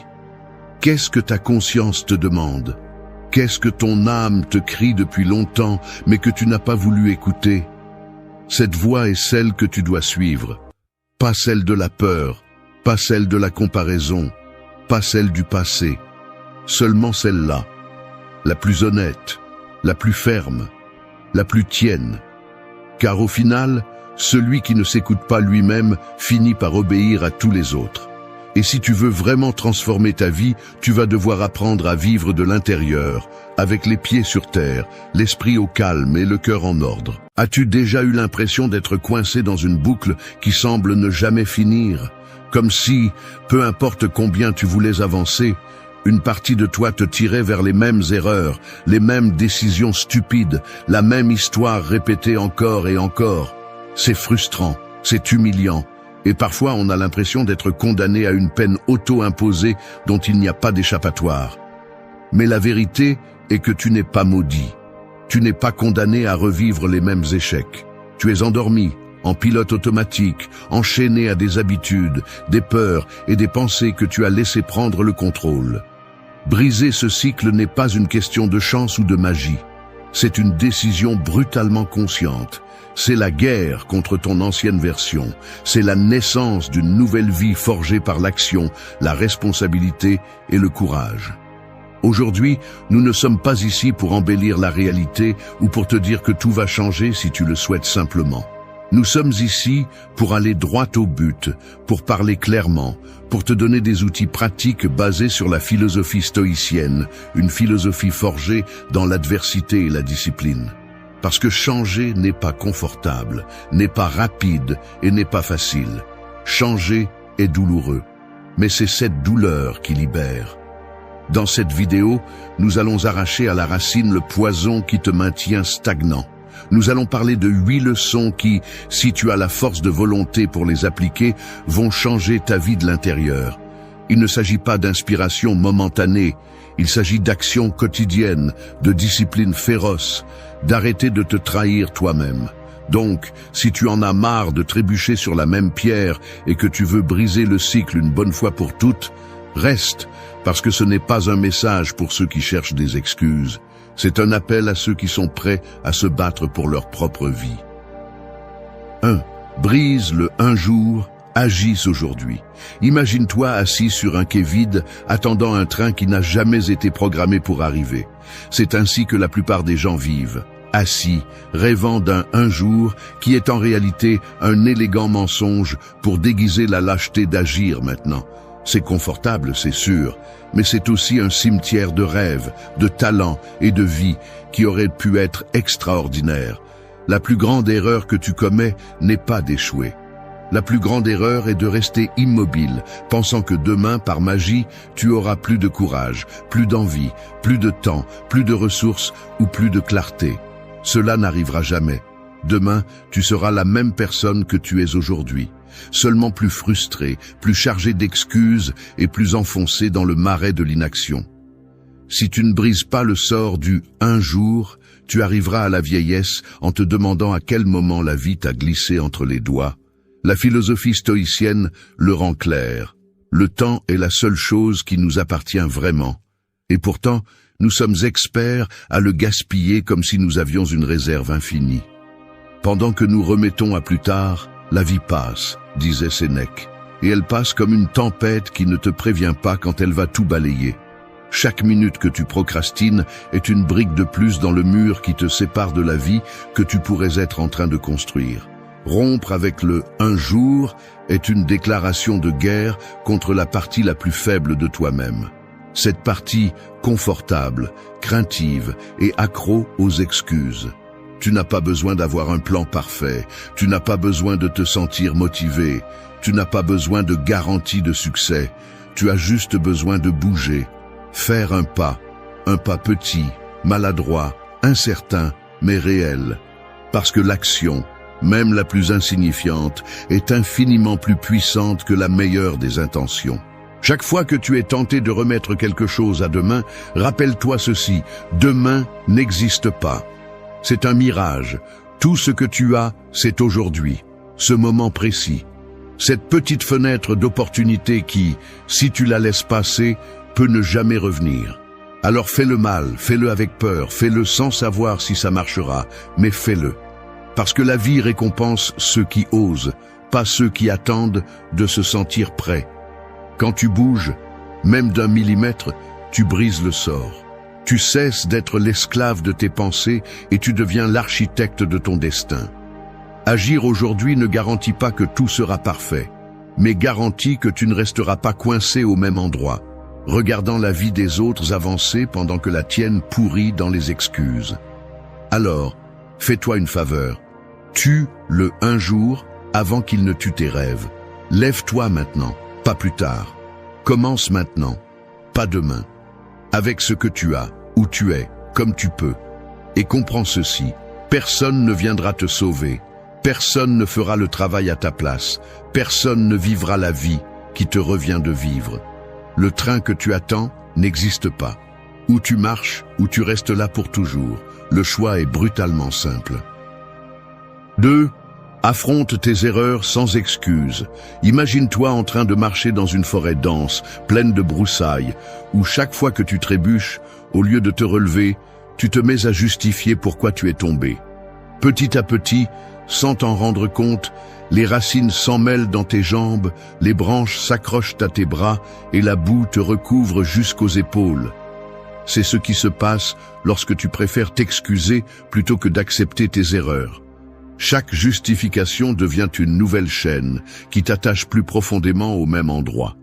Qu'est-ce que ta conscience te demande? Qu'est-ce que ton âme te crie depuis longtemps mais que tu n'as pas voulu écouter? Cette voix est celle que tu dois suivre, pas celle de la peur, pas celle de la comparaison, pas celle du passé, seulement celle-là, la plus honnête, la plus ferme, la plus tienne. Car au final, celui qui ne s'écoute pas lui-même finit par obéir à tous les autres. Et si tu veux vraiment transformer ta vie, tu vas devoir apprendre à vivre de l'intérieur, avec les pieds sur terre, l'esprit au calme et le cœur en ordre. As-tu déjà eu l'impression d'être coincé dans une boucle qui semble ne jamais finir? Comme si, peu importe combien tu voulais avancer, une partie de toi te tirait vers les mêmes erreurs, les mêmes décisions stupides, la même histoire répétée encore et encore. C'est frustrant, c'est humiliant, et parfois on a l'impression d'être condamné à une peine auto-imposée dont il n'y a pas d'échappatoire. Mais la vérité est que tu n'es pas maudit. Tu n'es pas condamné à revivre les mêmes échecs. Tu es endormi, en pilote automatique, enchaîné à des habitudes, des peurs et des pensées que tu as laissé prendre le contrôle. Briser ce cycle n'est pas une question de chance ou de magie. C'est une décision brutalement consciente. C'est la guerre contre ton ancienne version. C'est la naissance d'une nouvelle vie forgée par l'action, la responsabilité et le courage. Aujourd'hui, nous ne sommes pas ici pour embellir la réalité ou pour te dire que tout va changer si tu le souhaites simplement. Nous sommes ici pour aller droit au but, pour parler clairement, pour te donner des outils pratiques basés sur la philosophie stoïcienne, une philosophie forgée dans l'adversité et la discipline. Parce que changer n'est pas confortable, n'est pas rapide et n'est pas facile. Changer est douloureux, mais c'est cette douleur qui libère. Dans cette vidéo, nous allons arracher à la racine le poison qui te maintient stagnant. Nous allons parler de 8 leçons qui, si tu as la force de volonté pour les appliquer, vont changer ta vie de l'intérieur. Il ne s'agit pas d'inspiration momentanée, il s'agit d'action quotidienne, de discipline féroce, d'arrêter de te trahir toi-même. Donc, si tu en as marre de trébucher sur la même pierre et que tu veux briser le cycle une bonne fois pour toutes, reste, parce que ce n'est pas un message pour ceux qui cherchent des excuses. C'est un appel à ceux qui sont prêts à se battre pour leur propre vie. 1. Brise le un jour, agisse aujourd'hui. Imagine-toi assis sur un quai vide, attendant un train qui n'a jamais été programmé pour arriver. C'est ainsi que la plupart des gens vivent. Assis, rêvant d'un un jour qui est en réalité un élégant mensonge pour déguiser la lâcheté d'agir maintenant. C'est confortable, c'est sûr, mais c'est aussi un cimetière de rêves, de talents et de vie qui aurait pu être extraordinaire. La plus grande erreur que tu commets n'est pas d'échouer. La plus grande erreur est de rester immobile, pensant que demain, par magie, tu auras plus de courage, plus d'envie, plus de temps, plus de ressources ou plus de clarté. Cela n'arrivera jamais. Demain, tu seras la même personne que tu es aujourd'hui. Seulement plus frustré, plus chargé d'excuses et plus enfoncé dans le marais de l'inaction. Si tu ne brises pas le sort du « un jour », tu arriveras à la vieillesse en te demandant à quel moment la vie t'a glissé entre les doigts. La philosophie stoïcienne le rend clair. Le temps est la seule chose qui nous appartient vraiment. Et pourtant, nous sommes experts à le gaspiller comme si nous avions une réserve infinie. Pendant que nous remettons à plus tard, la vie passe, disait Sénèque, et elle passe comme une tempête qui ne te prévient pas quand elle va tout balayer. Chaque minute que tu procrastines est une brique de plus dans le mur qui te sépare de la vie que tu pourrais être en train de construire. Rompre avec le « un jour » est une déclaration de guerre contre la partie la plus faible de toi-même. Cette partie confortable, craintive et accro aux excuses. Tu n'as pas besoin d'avoir un plan parfait, tu n'as pas besoin de te sentir motivé, tu n'as pas besoin de garantie de succès, tu as juste besoin de bouger, faire un pas petit, maladroit, incertain, mais réel. Parce que l'action, même la plus insignifiante, est infiniment plus puissante que la meilleure des intentions. Chaque fois que tu es tenté de remettre quelque chose à demain, rappelle-toi ceci, demain n'existe pas. C'est un mirage. Tout ce que tu as, c'est aujourd'hui, ce moment précis. Cette petite fenêtre d'opportunité qui, si tu la laisses passer, peut ne jamais revenir. Alors fais-le mal, fais-le avec peur, fais-le sans savoir si ça marchera, mais fais-le. Parce que la vie récompense ceux qui osent, pas ceux qui attendent de se sentir prêts. Quand tu bouges, même d'un millimètre, tu brises le sort. Tu cesses d'être l'esclave de tes pensées et tu deviens l'architecte de ton destin. Agir aujourd'hui ne garantit pas que tout sera parfait, mais garantis que tu ne resteras pas coincé au même endroit, regardant la vie des autres avancer pendant que la tienne pourrit dans les excuses. Alors, fais-toi une faveur. Tue-le un jour avant qu'il ne tue tes rêves. Lève-toi maintenant, pas plus tard. Commence maintenant, pas demain. Avec ce que tu as, où tu es, comme tu peux. Et comprends ceci, personne ne viendra te sauver. Personne ne fera le travail à ta place. Personne ne vivra la vie qui te revient de vivre. Le train que tu attends n'existe pas. Ou tu marches, ou tu restes là pour toujours. Le choix est brutalement simple. 2. Affronte tes erreurs sans excuse. Imagine-toi en train de marcher dans une forêt dense, pleine de broussailles, où chaque fois que tu trébuches, au lieu de te relever, tu te mets à justifier pourquoi tu es tombé. Petit à petit, sans t'en rendre compte, les racines s'emmêlent dans tes jambes, les branches s'accrochent à tes bras et la boue te recouvre jusqu'aux épaules. C'est ce qui se passe lorsque tu préfères t'excuser plutôt que d'accepter tes erreurs. Chaque justification devient une nouvelle chaîne qui t'attache plus profondément au même endroit.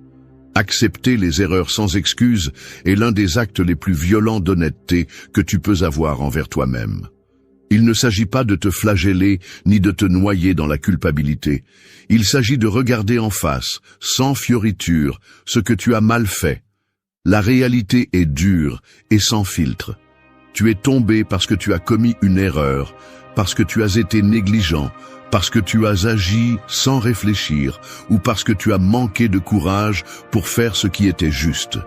Accepter les erreurs sans excuse est l'un des actes les plus violents d'honnêteté que tu peux avoir envers toi-même. Il ne s'agit pas de te flageller ni de te noyer dans la culpabilité. Il s'agit de regarder en face, sans fioriture, ce que tu as mal fait. La réalité est dure et sans filtre. Tu es tombé parce que tu as commis une erreur, parce que tu as été négligent, parce que tu as agi sans réfléchir ou parce que tu as manqué de courage pour faire ce qui était juste.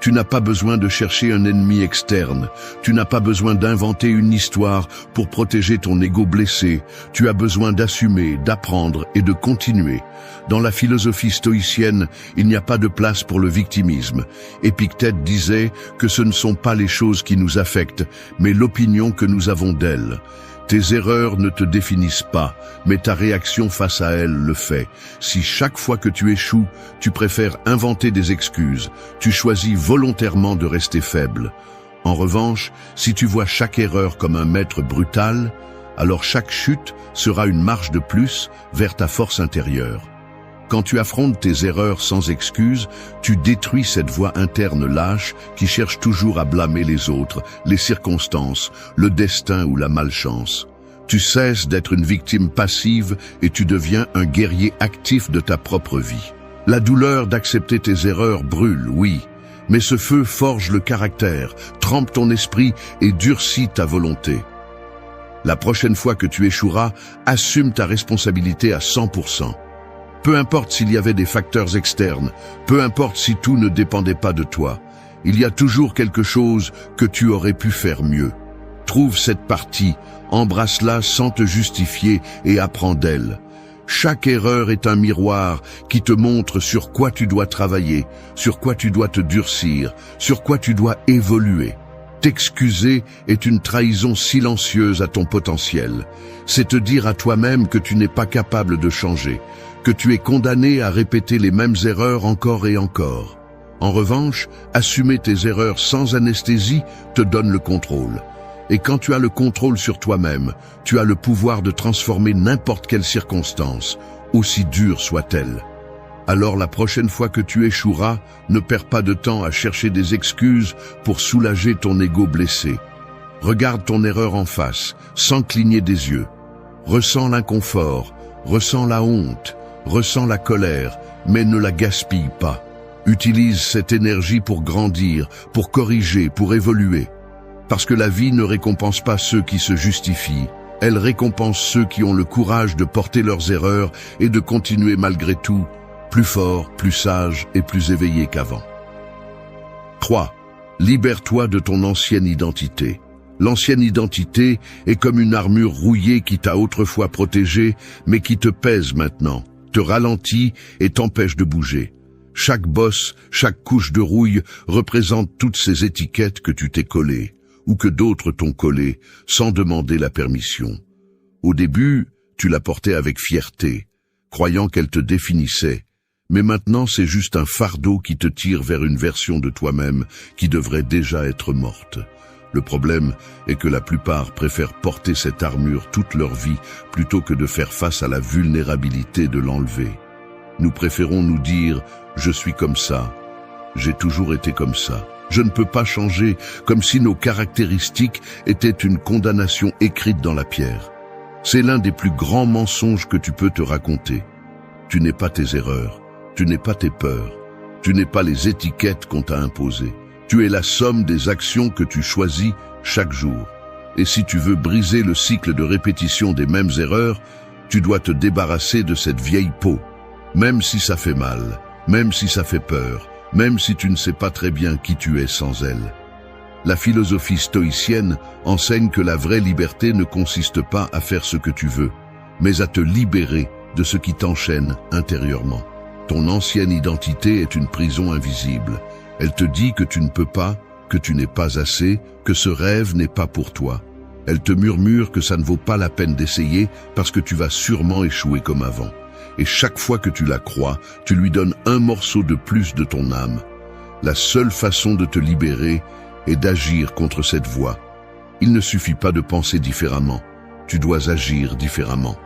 Tu n'as pas besoin de chercher un ennemi externe. Tu n'as pas besoin d'inventer une histoire pour protéger ton ego blessé. Tu as besoin d'assumer, d'apprendre et de continuer. Dans la philosophie stoïcienne, il n'y a pas de place pour le victimisme. Épictète disait que ce ne sont pas les choses qui nous affectent, mais l'opinion que nous avons d'elles. Tes erreurs ne te définissent pas, mais ta réaction face à elles le fait. Si chaque fois que tu échoues, tu préfères inventer des excuses, tu choisis volontairement de rester faible. En revanche, si tu vois chaque erreur comme un maître brutal, alors chaque chute sera une marche de plus vers ta force intérieure. Quand tu affrontes tes erreurs sans excuse, tu détruis cette voix interne lâche qui cherche toujours à blâmer les autres, les circonstances, le destin ou la malchance. Tu cesses d'être une victime passive et tu deviens un guerrier actif de ta propre vie. La douleur d'accepter tes erreurs brûle, oui, mais ce feu forge le caractère, trempe ton esprit et durcit ta volonté. La prochaine fois que tu échoueras, assume ta responsabilité à 100%. Peu importe s'il y avait des facteurs externes, peu importe si tout ne dépendait pas de toi, il y a toujours quelque chose que tu aurais pu faire mieux. Trouve cette partie, embrasse-la sans te justifier et apprends d'elle. Chaque erreur est un miroir qui te montre sur quoi tu dois travailler, sur quoi tu dois te durcir, sur quoi tu dois évoluer. T'excuser est une trahison silencieuse à ton potentiel. C'est te dire à toi-même que tu n'es pas capable de changer, que tu es condamné à répéter les mêmes erreurs encore et encore. En revanche, assumer tes erreurs sans anesthésie te donne le contrôle. Et quand tu as le contrôle sur toi-même, tu as le pouvoir de transformer n'importe quelle circonstance, aussi dure soit-elle. Alors la prochaine fois que tu échoueras, ne perds pas de temps à chercher des excuses pour soulager ton ego blessé. Regarde ton erreur en face, sans cligner des yeux. Ressens l'inconfort, ressens la honte, ressens la colère, mais ne la gaspille pas. Utilise cette énergie pour grandir, pour corriger, pour évoluer. Parce que la vie ne récompense pas ceux qui se justifient, elle récompense ceux qui ont le courage de porter leurs erreurs et de continuer malgré tout, plus fort, plus sage et plus éveillé qu'avant. 3. Libère-toi de ton ancienne identité. L'ancienne identité est comme une armure rouillée qui t'a autrefois protégé, mais qui te pèse maintenant, te ralentit et t'empêche de bouger. Chaque bosse, chaque couche de rouille représente toutes ces étiquettes que tu t'es collées, ou que d'autres t'ont collées, sans demander la permission. Au début, tu la portais avec fierté, croyant qu'elle te définissait, mais maintenant c'est juste un fardeau qui te tire vers une version de toi-même qui devrait déjà être morte. Le problème est que la plupart préfèrent porter cette armure toute leur vie plutôt que de faire face à la vulnérabilité de l'enlever. Nous préférons nous dire « je suis comme ça, j'ai toujours été comme ça, je ne peux pas changer », comme si nos caractéristiques étaient une condamnation écrite dans la pierre. C'est l'un des plus grands mensonges que tu peux te raconter. Tu n'es pas tes erreurs, tu n'es pas tes peurs, tu n'es pas les étiquettes qu'on t'a imposées. Tu es la somme des actions que tu choisis chaque jour. Et si tu veux briser le cycle de répétition des mêmes erreurs, tu dois te débarrasser de cette vieille peau. Même si ça fait mal, même si ça fait peur, même si tu ne sais pas très bien qui tu es sans elle. La philosophie stoïcienne enseigne que la vraie liberté ne consiste pas à faire ce que tu veux, mais à te libérer de ce qui t'enchaîne intérieurement. Ton ancienne identité est une prison invisible. Elle te dit que tu ne peux pas, que tu n'es pas assez, que ce rêve n'est pas pour toi. Elle te murmure que ça ne vaut pas la peine d'essayer parce que tu vas sûrement échouer comme avant. Et chaque fois que tu la crois, tu lui donnes un morceau de plus de ton âme. La seule façon de te libérer est d'agir contre cette voix. Il ne suffit pas de penser différemment, tu dois agir différemment.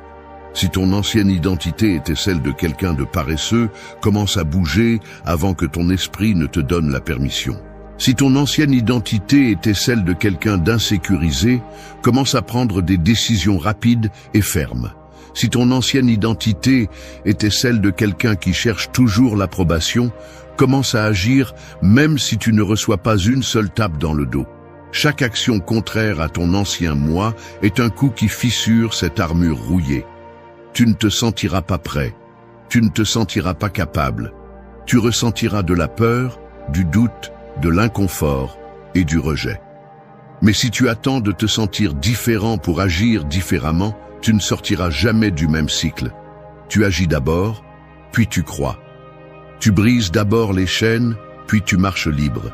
Si ton ancienne identité était celle de quelqu'un de paresseux, commence à bouger avant que ton esprit ne te donne la permission. Si ton ancienne identité était celle de quelqu'un d'insécurisé, commence à prendre des décisions rapides et fermes. Si ton ancienne identité était celle de quelqu'un qui cherche toujours l'approbation, commence à agir même si tu ne reçois pas une seule tape dans le dos. Chaque action contraire à ton ancien moi est un coup qui fissure cette armure rouillée. Tu ne te sentiras pas prêt, tu ne te sentiras pas capable. Tu ressentiras de la peur, du doute, de l'inconfort et du rejet. Mais si tu attends de te sentir différent pour agir différemment, tu ne sortiras jamais du même cycle. Tu agis d'abord, puis tu crois. Tu brises d'abord les chaînes, puis tu marches libre.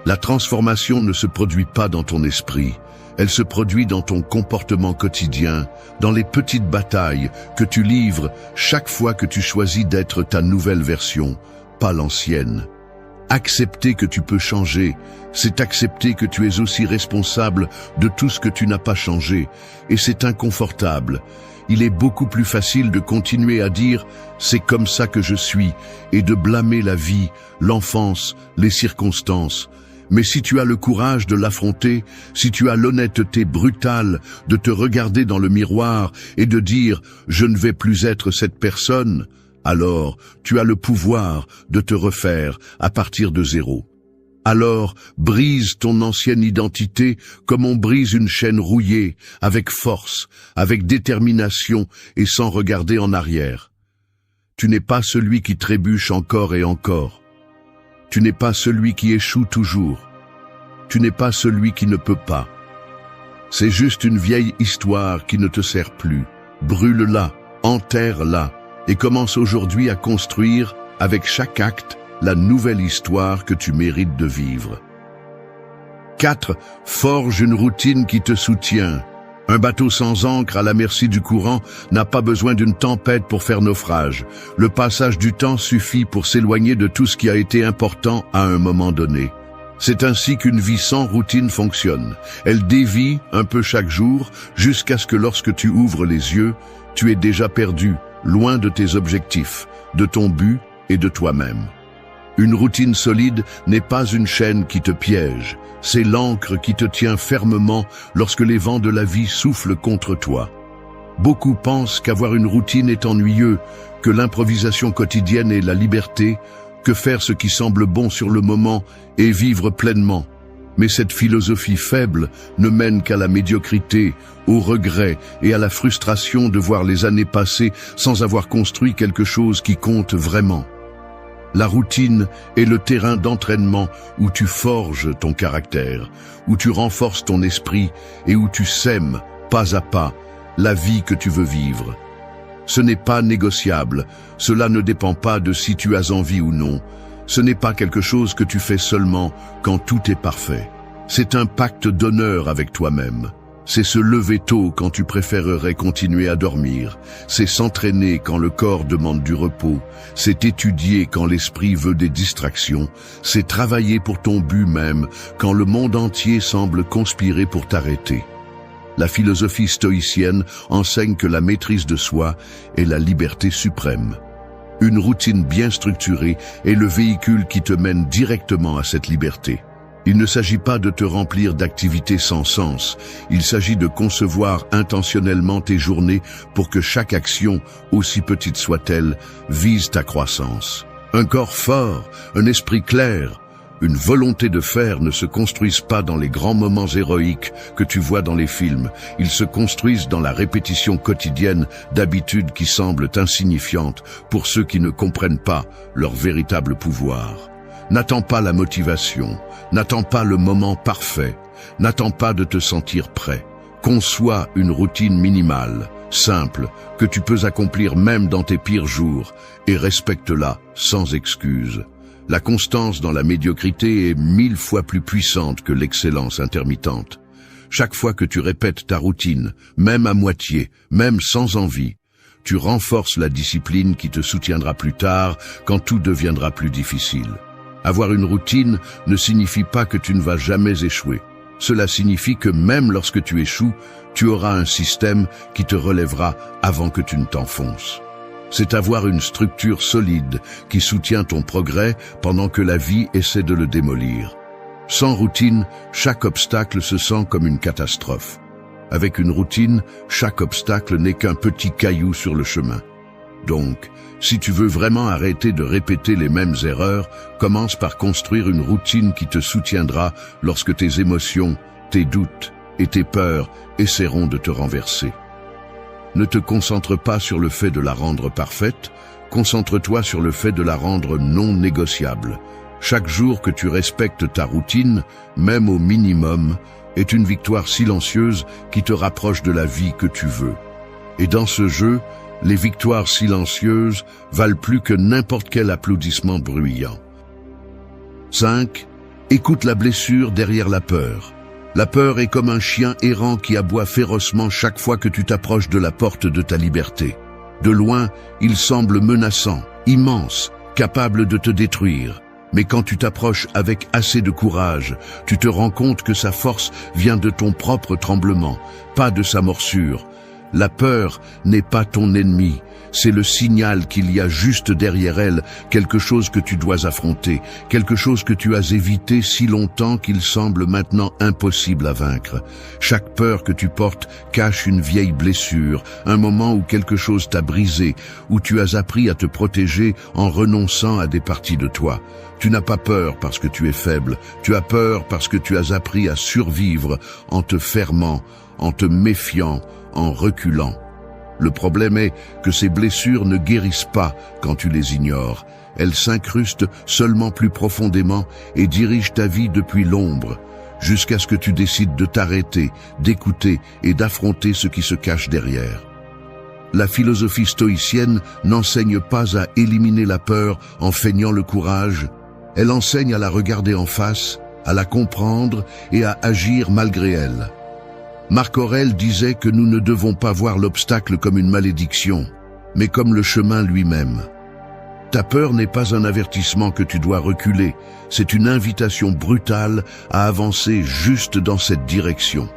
La transformation ne se produit pas dans ton esprit, elle se produit dans ton comportement quotidien, dans les petites batailles que tu livres chaque fois que tu choisis d'être ta nouvelle version, pas l'ancienne. Accepter que tu peux changer, c'est accepter que tu es aussi responsable de tout ce que tu n'as pas changé, et c'est inconfortable. Il est beaucoup plus facile de continuer à dire « c'est comme ça que je suis » et de blâmer la vie, l'enfance, les circonstances. Mais si tu as le courage de l'affronter, si tu as l'honnêteté brutale de te regarder dans le miroir et de dire « je ne vais plus être cette personne », alors tu as le pouvoir de te refaire à partir de zéro. Alors brise ton ancienne identité comme on brise une chaîne rouillée, avec force, avec détermination et sans regarder en arrière. Tu n'es pas celui qui trébuche encore et encore. Tu n'es pas celui qui échoue toujours. Tu n'es pas celui qui ne peut pas. C'est juste une vieille histoire qui ne te sert plus. Brûle-la, enterre-la et commence aujourd'hui à construire, avec chaque acte, la nouvelle histoire que tu mérites de vivre. 4. Forge une routine qui te soutient. Un bateau sans ancre à la merci du courant n'a pas besoin d'une tempête pour faire naufrage. Le passage du temps suffit pour s'éloigner de tout ce qui a été important à un moment donné. C'est ainsi qu'une vie sans routine fonctionne. Elle dévie un peu chaque jour jusqu'à ce que lorsque tu ouvres les yeux, tu es déjà perdu, loin de tes objectifs, de ton but et de toi-même. Une routine solide n'est pas une chaîne qui te piège, c'est l'ancre qui te tient fermement lorsque les vents de la vie soufflent contre toi. Beaucoup pensent qu'avoir une routine est ennuyeux, que l'improvisation quotidienne est la liberté, que faire ce qui semble bon sur le moment et vivre pleinement. Mais cette philosophie faible ne mène qu'à la médiocrité, au regret et à la frustration de voir les années passer sans avoir construit quelque chose qui compte vraiment. La routine est le terrain d'entraînement où tu forges ton caractère, où tu renforces ton esprit et où tu sèmes, pas à pas, la vie que tu veux vivre. Ce n'est pas négociable, cela ne dépend pas de si tu as envie ou non. Ce n'est pas quelque chose que tu fais seulement quand tout est parfait. C'est un pacte d'honneur avec toi-même. C'est se lever tôt quand tu préférerais continuer à dormir. C'est s'entraîner quand le corps demande du repos. C'est étudier quand l'esprit veut des distractions. C'est travailler pour ton but même quand le monde entier semble conspirer pour t'arrêter. La philosophie stoïcienne enseigne que la maîtrise de soi est la liberté suprême. Une routine bien structurée est le véhicule qui te mène directement à cette liberté. Il ne s'agit pas de te remplir d'activités sans sens, il s'agit de concevoir intentionnellement tes journées pour que chaque action, aussi petite soit-elle, vise ta croissance. Un corps fort, un esprit clair, une volonté de faire ne se construisent pas dans les grands moments héroïques que tu vois dans les films. Ils se construisent dans la répétition quotidienne d'habitudes qui semblent insignifiantes pour ceux qui ne comprennent pas leur véritable pouvoir. N'attends pas la motivation, n'attends pas le moment parfait, n'attends pas de te sentir prêt. Conçois une routine minimale, simple, que tu peux accomplir même dans tes pires jours, et respecte-la sans excuse. La constance dans la médiocrité est 1000 fois plus puissante que l'excellence intermittente. Chaque fois que tu répètes ta routine, même à moitié, même sans envie, tu renforces la discipline qui te soutiendra plus tard quand tout deviendra plus difficile. Avoir une routine ne signifie pas que tu ne vas jamais échouer. Cela signifie que même lorsque tu échoues, tu auras un système qui te relèvera avant que tu ne t'enfonces. C'est avoir une structure solide qui soutient ton progrès pendant que la vie essaie de le démolir. Sans routine, chaque obstacle se sent comme une catastrophe. Avec une routine, chaque obstacle n'est qu'un petit caillou sur le chemin. Donc, si tu veux vraiment arrêter de répéter les mêmes erreurs, commence par construire une routine qui te soutiendra lorsque tes émotions, tes doutes et tes peurs essaieront de te renverser. Ne te concentre pas sur le fait de la rendre parfaite, concentre-toi sur le fait de la rendre non négociable. Chaque jour que tu respectes ta routine, même au minimum, est une victoire silencieuse qui te rapproche de la vie que tu veux. Et dans ce jeu, les victoires silencieuses valent plus que n'importe quel applaudissement bruyant. 5. Écoute la blessure derrière la peur. La peur est comme un chien errant qui aboie férocement chaque fois que tu t'approches de la porte de ta liberté. De loin, il semble menaçant, immense, capable de te détruire. Mais quand tu t'approches avec assez de courage, tu te rends compte que sa force vient de ton propre tremblement, pas de sa morsure. La peur n'est pas ton ennemi, c'est le signal qu'il y a juste derrière elle quelque chose que tu dois affronter, quelque chose que tu as évité si longtemps qu'il semble maintenant impossible à vaincre. Chaque peur que tu portes cache une vieille blessure, un moment où quelque chose t'a brisé, où tu as appris à te protéger en renonçant à des parties de toi. Tu n'as pas peur parce que tu es faible, tu as peur parce que tu as appris à survivre en te fermant, en te méfiant, en reculant. Le problème est que ces blessures ne guérissent pas quand tu les ignores. Elles s'incrustent seulement plus profondément et dirigent ta vie depuis l'ombre, jusqu'à ce que tu décides de t'arrêter, d'écouter et d'affronter ce qui se cache derrière. La philosophie stoïcienne n'enseigne pas à éliminer la peur en feignant le courage. Elle enseigne à la regarder en face, à la comprendre et à agir malgré elle. Marc Aurèle disait que nous ne devons pas voir l'obstacle comme une malédiction, mais comme le chemin lui-même. Ta peur n'est pas un avertissement que tu dois reculer, c'est une invitation brutale à avancer juste dans cette direction.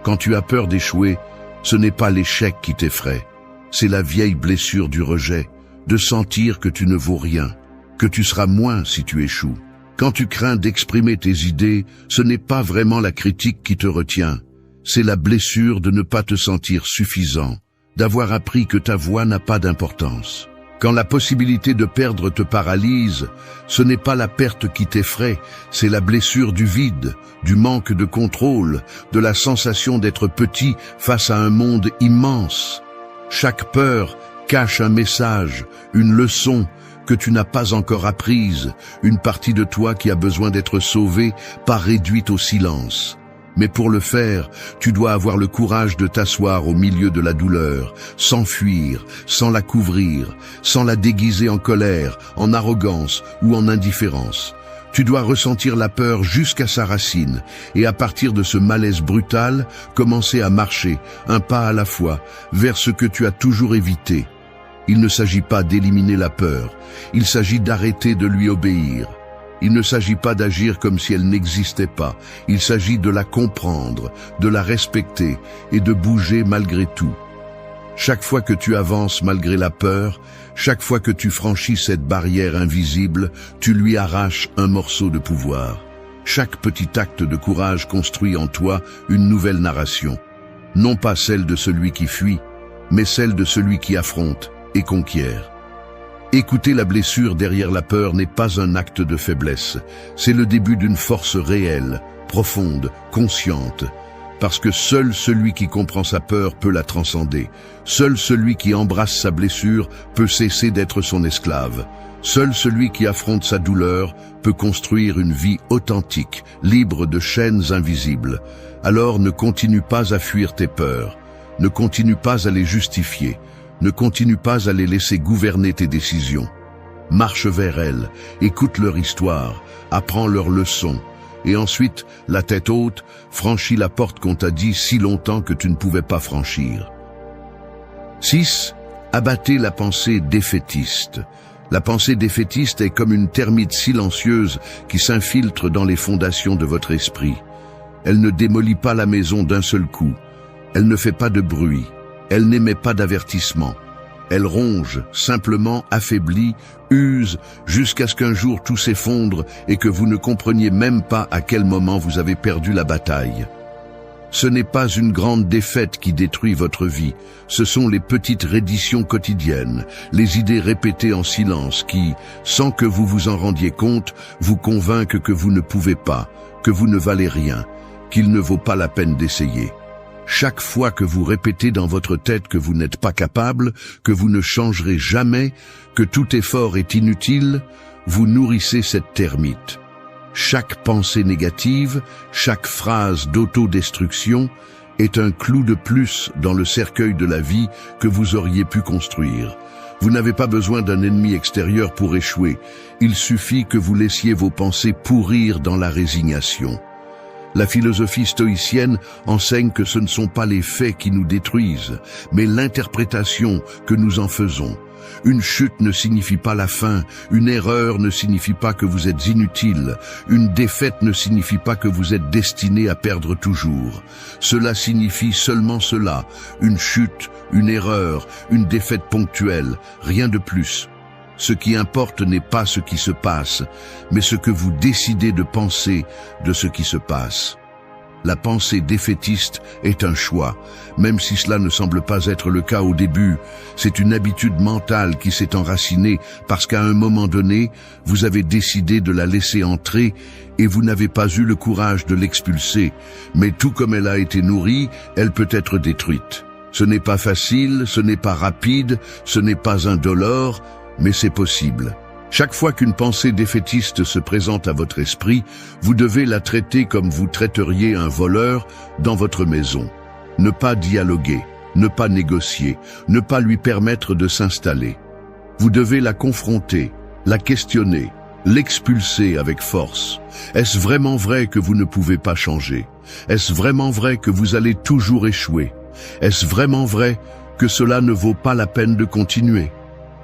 Quand tu as peur d'échouer, ce n'est pas l'échec qui t'effraie, c'est la vieille blessure du rejet, de sentir que tu ne vaux rien, que tu seras moins si tu échoues. Quand tu crains d'exprimer tes idées, ce n'est pas vraiment la critique qui te retient. C'est la blessure de ne pas te sentir suffisant, d'avoir appris que ta voix n'a pas d'importance. Quand la possibilité de perdre te paralyse, ce n'est pas la perte qui t'effraie, c'est la blessure du vide, du manque de contrôle, de la sensation d'être petit face à un monde immense. Chaque peur cache un message, une leçon que tu n'as pas encore apprise, une partie de toi qui a besoin d'être sauvée, pas réduite au silence. Mais pour le faire, tu dois avoir le courage de t'asseoir au milieu de la douleur, sans fuir, sans la couvrir, sans la déguiser en colère, en arrogance ou en indifférence. Tu dois ressentir la peur jusqu'à sa racine et à partir de ce malaise brutal, commencer à marcher, un pas à la fois, vers ce que tu as toujours évité. Il ne s'agit pas d'éliminer la peur, il s'agit d'arrêter de lui obéir. Il ne s'agit pas d'agir comme si elle n'existait pas, il s'agit de la comprendre, de la respecter et de bouger malgré tout. Chaque fois que tu avances malgré la peur, chaque fois que tu franchis cette barrière invisible, tu lui arraches un morceau de pouvoir. Chaque petit acte de courage construit en toi une nouvelle narration. Non pas celle de celui qui fuit, mais celle de celui qui affronte et conquiert. Écouter la blessure derrière la peur n'est pas un acte de faiblesse, c'est le début d'une force réelle, profonde, consciente. Parce que seul celui qui comprend sa peur peut la transcender. Seul celui qui embrasse sa blessure peut cesser d'être son esclave. Seul celui qui affronte sa douleur peut construire une vie authentique, libre de chaînes invisibles. Alors ne continue pas à fuir tes peurs. Ne continue pas à les justifier. Ne continue pas à les laisser gouverner tes décisions. Marche vers elles, écoute leur histoire, apprends leurs leçons. Et ensuite, la tête haute, franchis la porte qu'on t'a dit si longtemps que tu ne pouvais pas franchir. 6. Abattez la pensée défaitiste. La pensée défaitiste est comme une termite silencieuse qui s'infiltre dans les fondations de votre esprit. Elle ne démolit pas la maison d'un seul coup. Elle ne fait pas de bruit. Elle n'émet pas d'avertissement. Elle ronge, simplement affaiblit, use, jusqu'à ce qu'un jour tout s'effondre et que vous ne compreniez même pas à quel moment vous avez perdu la bataille. Ce n'est pas une grande défaite qui détruit votre vie, ce sont les petites redditions quotidiennes, les idées répétées en silence qui, sans que vous vous en rendiez compte, vous convainquent que vous ne pouvez pas, que vous ne valez rien, qu'il ne vaut pas la peine d'essayer. Chaque fois que vous répétez dans votre tête que vous n'êtes pas capable, que vous ne changerez jamais, que tout effort est inutile, vous nourrissez cette termite. Chaque pensée négative, chaque phrase d'autodestruction est un clou de plus dans le cercueil de la vie que vous auriez pu construire. Vous n'avez pas besoin d'un ennemi extérieur pour échouer. Il suffit que vous laissiez vos pensées pourrir dans la résignation. La philosophie stoïcienne enseigne que ce ne sont pas les faits qui nous détruisent, mais l'interprétation que nous en faisons. Une chute ne signifie pas la fin, une erreur ne signifie pas que vous êtes inutile, une défaite ne signifie pas que vous êtes destiné à perdre toujours. Cela signifie seulement cela, une chute, une erreur, une défaite ponctuelle, rien de plus. Ce qui importe n'est pas ce qui se passe, mais ce que vous décidez de penser de ce qui se passe. La pensée défaitiste est un choix, même si cela ne semble pas être le cas au début. C'est une habitude mentale qui s'est enracinée parce qu'à un moment donné, vous avez décidé de la laisser entrer et vous n'avez pas eu le courage de l'expulser. Mais tout comme elle a été nourrie, elle peut être détruite. Ce n'est pas facile, ce n'est pas rapide, ce n'est pas indolore, mais c'est possible. Chaque fois qu'une pensée défaitiste se présente à votre esprit, vous devez la traiter comme vous traiteriez un voleur dans votre maison. Ne pas dialoguer, ne pas négocier, ne pas lui permettre de s'installer. Vous devez la confronter, la questionner, l'expulser avec force. Est-ce vraiment vrai que vous ne pouvez pas changer? Est-ce vraiment vrai que vous allez toujours échouer? Est-ce vraiment vrai que cela ne vaut pas la peine de continuer?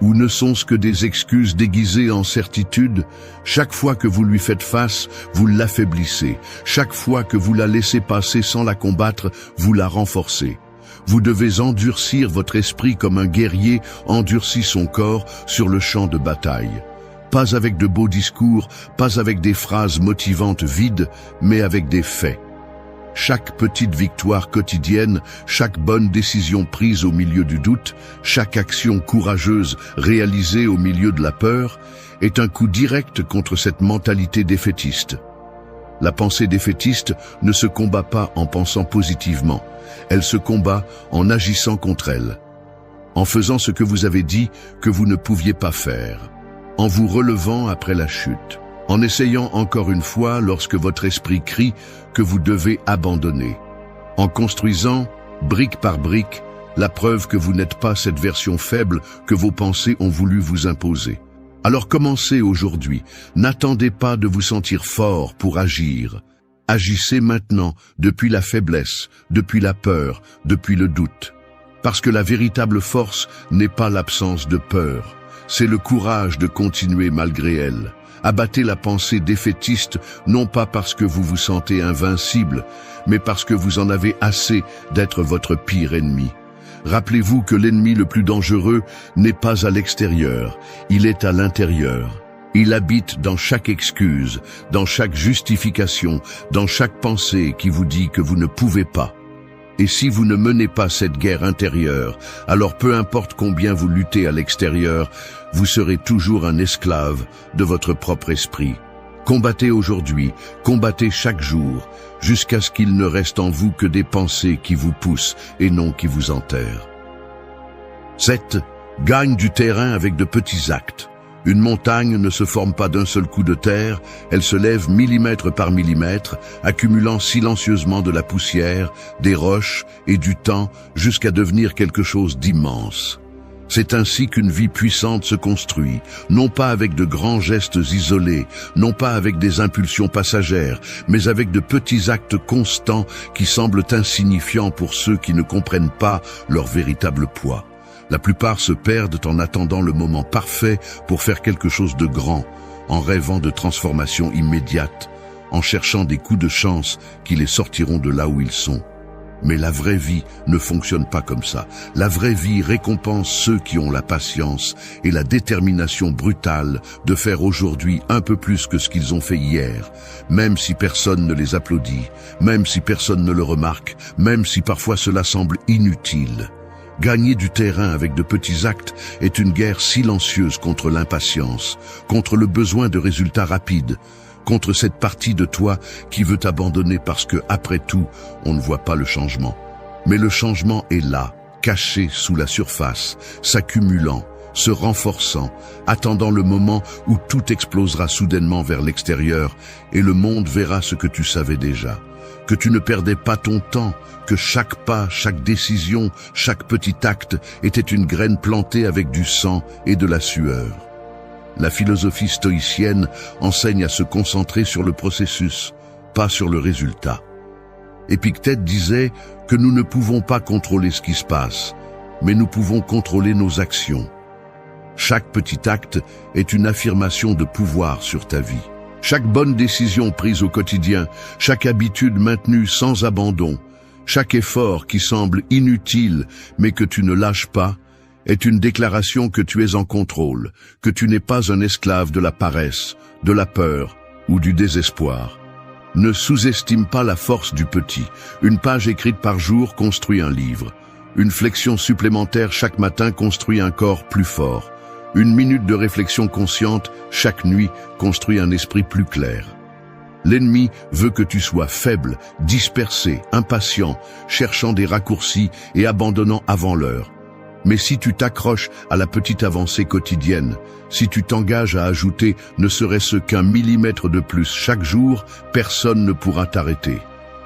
Ou ne sont-ce que des excuses déguisées en certitude? Chaque fois que vous lui faites face, vous l'affaiblissez. Chaque fois que vous la laissez passer sans la combattre, vous la renforcez. Vous devez endurcir votre esprit comme un guerrier endurcit son corps sur le champ de bataille. Pas avec de beaux discours, pas avec des phrases motivantes vides, mais avec des faits. Chaque petite victoire quotidienne, chaque bonne décision prise au milieu du doute, chaque action courageuse réalisée au milieu de la peur, est un coup direct contre cette mentalité défaitiste. La pensée défaitiste ne se combat pas en pensant positivement, elle se combat en agissant contre elle, en faisant ce que vous avez dit que vous ne pouviez pas faire, en vous relevant après la chute, en essayant encore une fois lorsque votre esprit crie que vous devez abandonner, en construisant, brique par brique, la preuve que vous n'êtes pas cette version faible que vos pensées ont voulu vous imposer. Alors commencez aujourd'hui, n'attendez pas de vous sentir fort pour agir. Agissez maintenant depuis la faiblesse, depuis la peur, depuis le doute. Parce que la véritable force n'est pas l'absence de peur, c'est le courage de continuer malgré elle. Abattez la pensée défaitiste, non pas parce que vous vous sentez invincible, mais parce que vous en avez assez d'être votre pire ennemi. Rappelez-vous que l'ennemi le plus dangereux n'est pas à l'extérieur, il est à l'intérieur. Il habite dans chaque excuse, dans chaque justification, dans chaque pensée qui vous dit que vous ne pouvez pas. Et si vous ne menez pas cette guerre intérieure, alors peu importe combien vous luttez à l'extérieur, vous serez toujours un esclave de votre propre esprit. Combattez aujourd'hui, combattez chaque jour, jusqu'à ce qu'il ne reste en vous que des pensées qui vous poussent et non qui vous enterrent. 7. Gagne du terrain avec de petits actes. Une montagne ne se forme pas d'un seul coup de terre, elle se lève millimètre par millimètre, accumulant silencieusement de la poussière, des roches et du temps jusqu'à devenir quelque chose d'immense. C'est ainsi qu'une vie puissante se construit, non pas avec de grands gestes isolés, non pas avec des impulsions passagères, mais avec de petits actes constants qui semblent insignifiants pour ceux qui ne comprennent pas leur véritable poids. La plupart se perdent en attendant le moment parfait pour faire quelque chose de grand, en rêvant de transformations immédiates, en cherchant des coups de chance qui les sortiront de là où ils sont. Mais la vraie vie ne fonctionne pas comme ça. La vraie vie récompense ceux qui ont la patience et la détermination brutale de faire aujourd'hui un peu plus que ce qu'ils ont fait hier, même si personne ne les applaudit, même si personne ne le remarque, même si parfois cela semble inutile. Gagner du terrain avec de petits actes est une guerre silencieuse contre l'impatience, contre le besoin de résultats rapides, contre cette partie de toi qui veut t'abandonner parce que, après tout, on ne voit pas le changement. Mais le changement est là, caché sous la surface, s'accumulant, se renforçant, attendant le moment où tout explosera soudainement vers l'extérieur et le monde verra ce que tu savais déjà. Que tu ne perdais pas ton temps, que chaque pas, chaque décision, chaque petit acte était une graine plantée avec du sang et de la sueur. La philosophie stoïcienne enseigne à se concentrer sur le processus, pas sur le résultat. Épictète disait que nous ne pouvons pas contrôler ce qui se passe, mais nous pouvons contrôler nos actions. Chaque petit acte est une affirmation de pouvoir sur ta vie. Chaque bonne décision prise au quotidien, chaque habitude maintenue sans abandon, chaque effort qui semble inutile mais que tu ne lâches pas, est une déclaration que tu es en contrôle, que tu n'es pas un esclave de la paresse, de la peur ou du désespoir. Ne sous-estime pas la force du petit. Une page écrite par jour construit un livre. Une flexion supplémentaire chaque matin construit un corps plus fort. Une minute de réflexion consciente chaque nuit construit un esprit plus clair. L'ennemi veut que tu sois faible, dispersé, impatient, cherchant des raccourcis et abandonnant avant l'heure. Mais si tu t'accroches à la petite avancée quotidienne, si tu t'engages à ajouter ne serait-ce qu'un millimètre de plus chaque jour, personne ne pourra t'arrêter.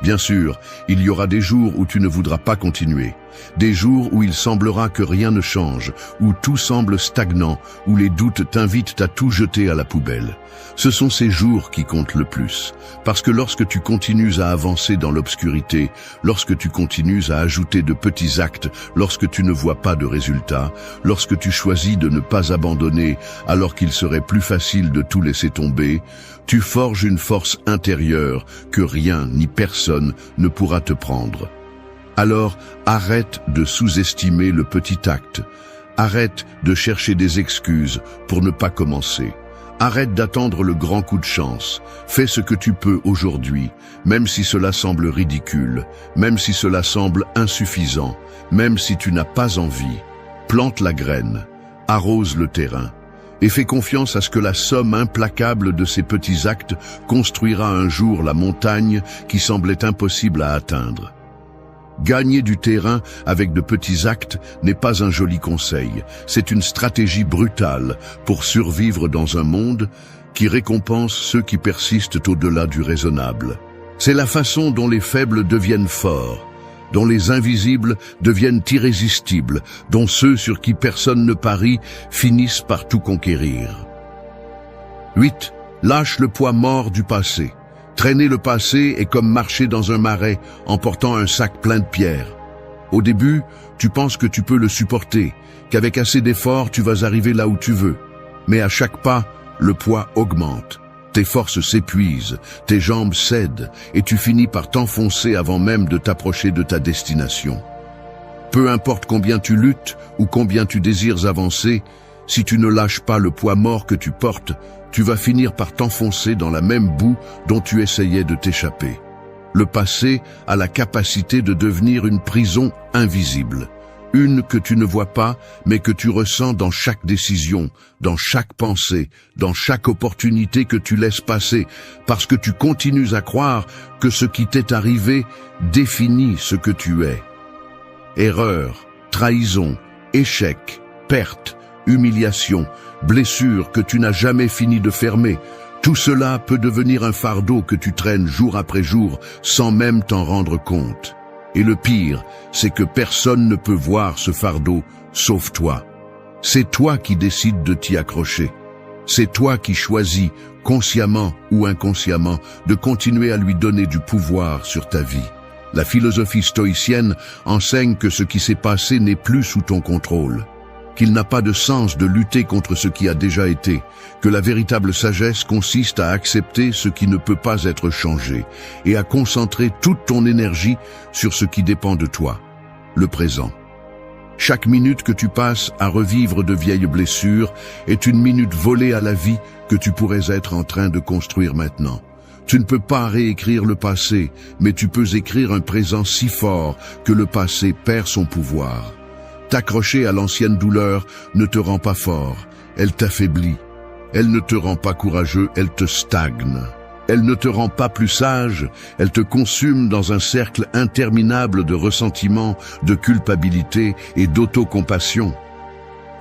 Bien sûr, il y aura des jours où tu ne voudras pas continuer, des jours où il semblera que rien ne change, où tout semble stagnant, où les doutes t'invitent à tout jeter à la poubelle. Ce sont ces jours qui comptent le plus, parce que lorsque tu continues à avancer dans l'obscurité, lorsque tu continues à ajouter de petits actes, lorsque tu ne vois pas de résultats, lorsque tu choisis de ne pas abandonner alors qu'il serait plus facile de tout laisser tomber, tu forges une force intérieure que rien ni personne ne pourra te prendre. Alors, arrête de sous-estimer le petit acte. Arrête de chercher des excuses pour ne pas commencer. Arrête d'attendre le grand coup de chance. Fais ce que tu peux aujourd'hui, même si cela semble ridicule, même si cela semble insuffisant, même si tu n'as pas envie. Plante la graine, arrose le terrain, et fais confiance à ce que la somme implacable de ces petits actes construira un jour la montagne qui semblait impossible à atteindre. Gagner du terrain avec de petits actes n'est pas un joli conseil, c'est une stratégie brutale pour survivre dans un monde qui récompense ceux qui persistent au-delà du raisonnable. C'est la façon dont les faibles deviennent forts, dont les invisibles deviennent irrésistibles, dont ceux sur qui personne ne parie finissent par tout conquérir. 8. Lâche le poids mort du passé. Traîner le passé est comme marcher dans un marais en portant un sac plein de pierres. Au début, tu penses que tu peux le supporter, qu'avec assez d'efforts, tu vas arriver là où tu veux. Mais à chaque pas, le poids augmente. Tes forces s'épuisent, tes jambes cèdent et tu finis par t'enfoncer avant même de t'approcher de ta destination. Peu importe combien tu luttes ou combien tu désires avancer, si tu ne lâches pas le poids mort que tu portes, tu vas finir par t'enfoncer dans la même boue dont tu essayais de t'échapper. Le passé a la capacité de devenir une prison invisible. Une que tu ne vois pas, mais que tu ressens dans chaque décision, dans chaque pensée, dans chaque opportunité que tu laisses passer, parce que tu continues à croire que ce qui t'est arrivé définit ce que tu es. Erreur, trahison, échec, perte, humiliation, blessure que tu n'as jamais fini de fermer, tout cela peut devenir un fardeau que tu traînes jour après jour sans même t'en rendre compte. Et le pire, c'est que personne ne peut voir ce fardeau, sauf toi. C'est toi qui décides de t'y accrocher. C'est toi qui choisis, consciemment ou inconsciemment, de continuer à lui donner du pouvoir sur ta vie. La philosophie stoïcienne enseigne que ce qui s'est passé n'est plus sous ton contrôle, qu'il n'a pas de sens de lutter contre ce qui a déjà été, que la véritable sagesse consiste à accepter ce qui ne peut pas être changé et à concentrer toute ton énergie sur ce qui dépend de toi, le présent. Chaque minute que tu passes à revivre de vieilles blessures est une minute volée à la vie que tu pourrais être en train de construire maintenant. Tu ne peux pas réécrire le passé, mais tu peux écrire un présent si fort que le passé perd son pouvoir. T'accrocher à l'ancienne douleur ne te rend pas fort, elle t'affaiblit. Elle ne te rend pas courageux, elle te stagne. Elle ne te rend pas plus sage, elle te consume dans un cercle interminable de ressentiment, de culpabilité et d'autocompassion.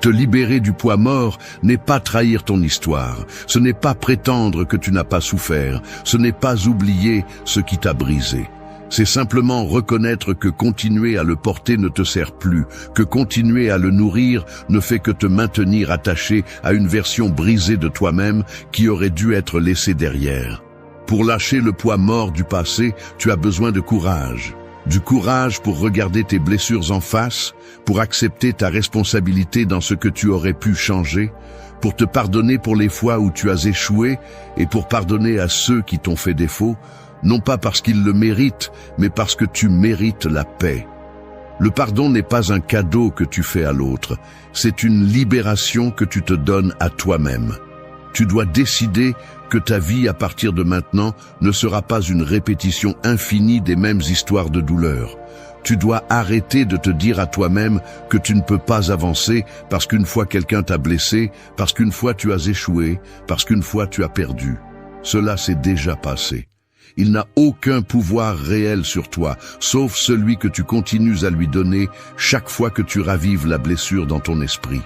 Te libérer du poids mort n'est pas trahir ton histoire, ce n'est pas prétendre que tu n'as pas souffert, ce n'est pas oublier ce qui t'a brisé. C'est simplement reconnaître que continuer à le porter ne te sert plus, que continuer à le nourrir ne fait que te maintenir attaché à une version brisée de toi-même qui aurait dû être laissée derrière. Pour lâcher le poids mort du passé, tu as besoin de courage. Du courage pour regarder tes blessures en face, pour accepter ta responsabilité dans ce que tu aurais pu changer, pour te pardonner pour les fois où tu as échoué et pour pardonner à ceux qui t'ont fait défaut, non pas parce qu'ils le méritent, mais parce que tu mérites la paix. Le pardon n'est pas un cadeau que tu fais à l'autre, c'est une libération que tu te donnes à toi-même. Tu dois décider que ta vie à partir de maintenant ne sera pas une répétition infinie des mêmes histoires de douleur. Tu dois arrêter de te dire à toi-même que tu ne peux pas avancer parce qu'une fois quelqu'un t'a blessé, parce qu'une fois tu as échoué, parce qu'une fois tu as perdu. Cela s'est déjà passé. Il n'a aucun pouvoir réel sur toi, sauf celui que tu continues à lui donner chaque fois que tu ravives la blessure dans ton esprit.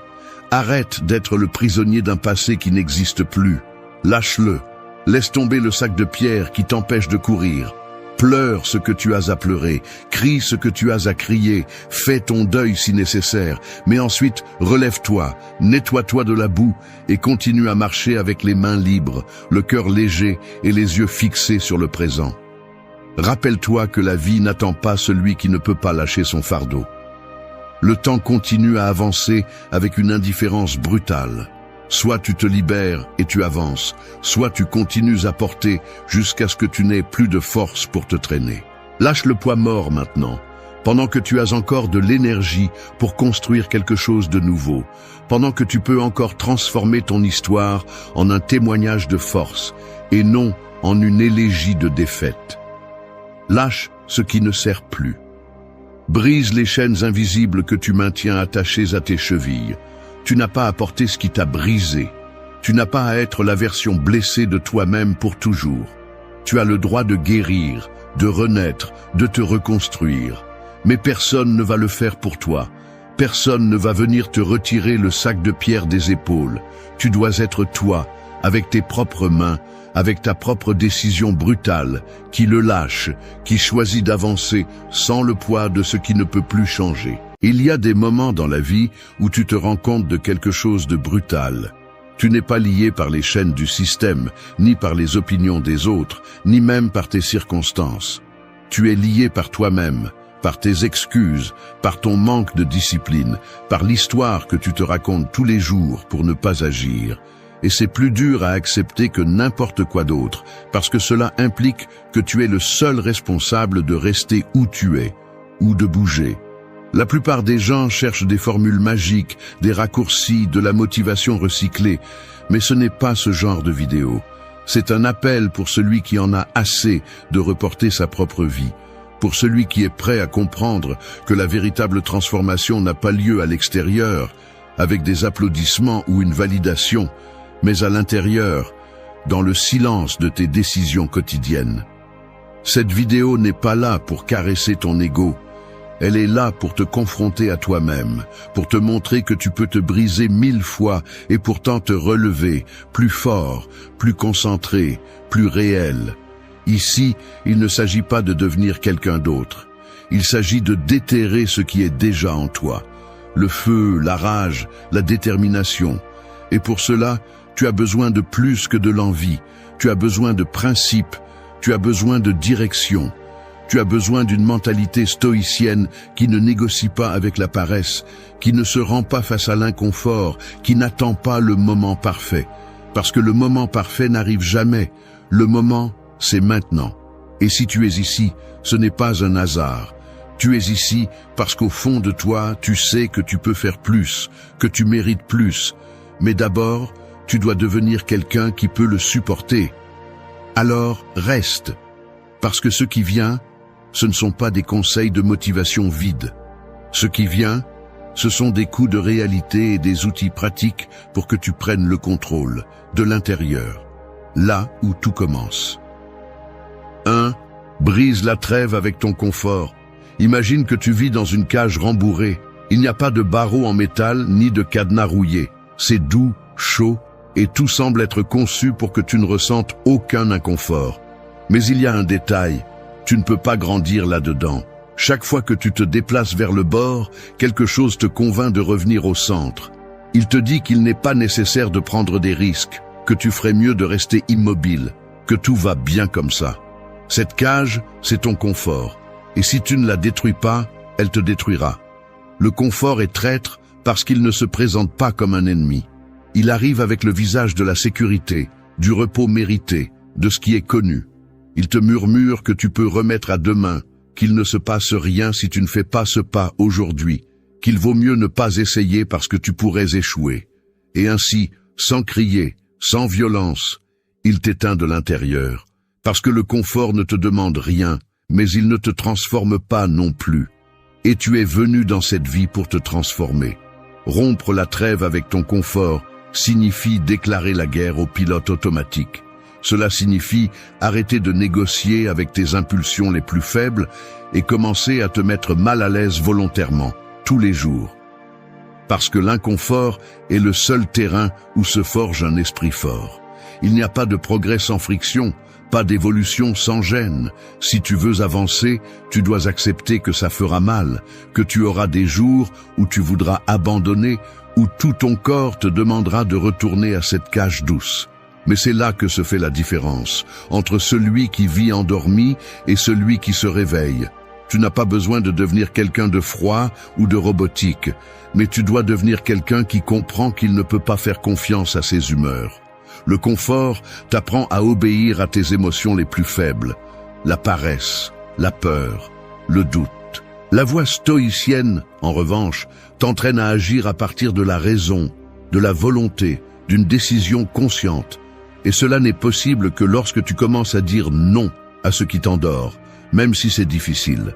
Arrête d'être le prisonnier d'un passé qui n'existe plus. Lâche-le. Laisse tomber le sac de pierre qui t'empêche de courir. Pleure ce que tu as à pleurer, crie ce que tu as à crier, fais ton deuil si nécessaire, mais ensuite relève-toi, nettoie-toi de la boue et continue à marcher avec les mains libres, le cœur léger et les yeux fixés sur le présent. Rappelle-toi que la vie n'attend pas celui qui ne peut pas lâcher son fardeau. Le temps continue à avancer avec une indifférence brutale. Soit tu te libères et tu avances, soit tu continues à porter jusqu'à ce que tu n'aies plus de force pour te traîner. Lâche le poids mort maintenant, pendant que tu as encore de l'énergie pour construire quelque chose de nouveau, pendant que tu peux encore transformer ton histoire en un témoignage de force et non en une élégie de défaite. Lâche ce qui ne sert plus. Brise les chaînes invisibles que tu maintiens attachées à tes chevilles. Tu n'as pas à porter ce qui t'a brisé. Tu n'as pas à être la version blessée de toi-même pour toujours. Tu as le droit de guérir, de renaître, de te reconstruire. Mais personne ne va le faire pour toi. Personne ne va venir te retirer le sac de pierre des épaules. Tu dois être toi, avec tes propres mains, avec ta propre décision brutale, qui le lâche, qui choisit d'avancer sans le poids de ce qui ne peut plus changer. Il y a des moments dans la vie où tu te rends compte de quelque chose de brutal. Tu n'es pas lié par les chaînes du système, ni par les opinions des autres, ni même par tes circonstances. Tu es lié par toi-même, par tes excuses, par ton manque de discipline, par l'histoire que tu te racontes tous les jours pour ne pas agir. Et c'est plus dur à accepter que n'importe quoi d'autre, parce que cela implique que tu es le seul responsable de rester où tu es, ou de bouger. La plupart des gens cherchent des formules magiques, des raccourcis, de la motivation recyclée, mais ce n'est pas ce genre de vidéo. C'est un appel pour celui qui en a assez de reporter sa propre vie, pour celui qui est prêt à comprendre que la véritable transformation n'a pas lieu à l'extérieur, avec des applaudissements ou une validation, mais à l'intérieur, dans le silence de tes décisions quotidiennes. Cette vidéo n'est pas là pour caresser ton ego. Elle est là pour te confronter à toi-même, pour te montrer que tu peux te briser 1000 fois et pourtant te relever, plus fort, plus concentré, plus réel. Ici, il ne s'agit pas de devenir quelqu'un d'autre. Il s'agit de déterrer ce qui est déjà en toi. Le feu, la rage, la détermination. Et pour cela, tu as besoin de plus que de l'envie. Tu as besoin de principes. Tu as besoin de direction. Tu as besoin d'une mentalité stoïcienne qui ne négocie pas avec la paresse, qui ne se rend pas face à l'inconfort, qui n'attend pas le moment parfait. Parce que le moment parfait n'arrive jamais. Le moment, c'est maintenant. Et si tu es ici, ce n'est pas un hasard. Tu es ici parce qu'au fond de toi, tu sais que tu peux faire plus, que tu mérites plus. Mais d'abord, tu dois devenir quelqu'un qui peut le supporter. Alors, reste. Parce que ce qui vient, ce ne sont pas des conseils de motivation vides. Ce qui vient, ce sont des coups de réalité et des outils pratiques pour que tu prennes le contrôle, de l'intérieur, là où tout commence. 1. Brise la trêve avec ton confort. Imagine que tu vis dans une cage rembourrée. Il n'y a pas de barreaux en métal ni de cadenas rouillés. C'est doux, chaud, et tout semble être conçu pour que tu ne ressentes aucun inconfort. Mais il y a un détail. Tu ne peux pas grandir là-dedans. Chaque fois que tu te déplaces vers le bord, quelque chose te convainc de revenir au centre. Il te dit qu'il n'est pas nécessaire de prendre des risques, que tu ferais mieux de rester immobile, que tout va bien comme ça. Cette cage, c'est ton confort. Et si tu ne la détruis pas, elle te détruira. Le confort est traître parce qu'il ne se présente pas comme un ennemi. Il arrive avec le visage de la sécurité, du repos mérité, de ce qui est connu. Il te murmure que tu peux remettre à demain, qu'il ne se passe rien si tu ne fais pas ce pas aujourd'hui, qu'il vaut mieux ne pas essayer parce que tu pourrais échouer. Et ainsi, sans crier, sans violence, il t'éteint de l'intérieur, parce que le confort ne te demande rien, mais il ne te transforme pas non plus. Et tu es venu dans cette vie pour te transformer. Rompre la trêve avec ton confort signifie déclarer la guerre au pilote automatique. Cela signifie arrêter de négocier avec tes impulsions les plus faibles et commencer à te mettre mal à l'aise volontairement, tous les jours. Parce que l'inconfort est le seul terrain où se forge un esprit fort. Il n'y a pas de progrès sans friction, pas d'évolution sans gêne. Si tu veux avancer, tu dois accepter que ça fera mal, que tu auras des jours où tu voudras abandonner, où tout ton corps te demandera de retourner à cette cage douce. Mais c'est là que se fait la différence, entre celui qui vit endormi et celui qui se réveille. Tu n'as pas besoin de devenir quelqu'un de froid ou de robotique, mais tu dois devenir quelqu'un qui comprend qu'il ne peut pas faire confiance à ses humeurs. Le confort t'apprend à obéir à tes émotions les plus faibles, la paresse, la peur, le doute. La voie stoïcienne, en revanche, t'entraîne à agir à partir de la raison, de la volonté, d'une décision consciente. Et cela n'est possible que lorsque tu commences à dire non à ce qui t'endort, même si c'est difficile.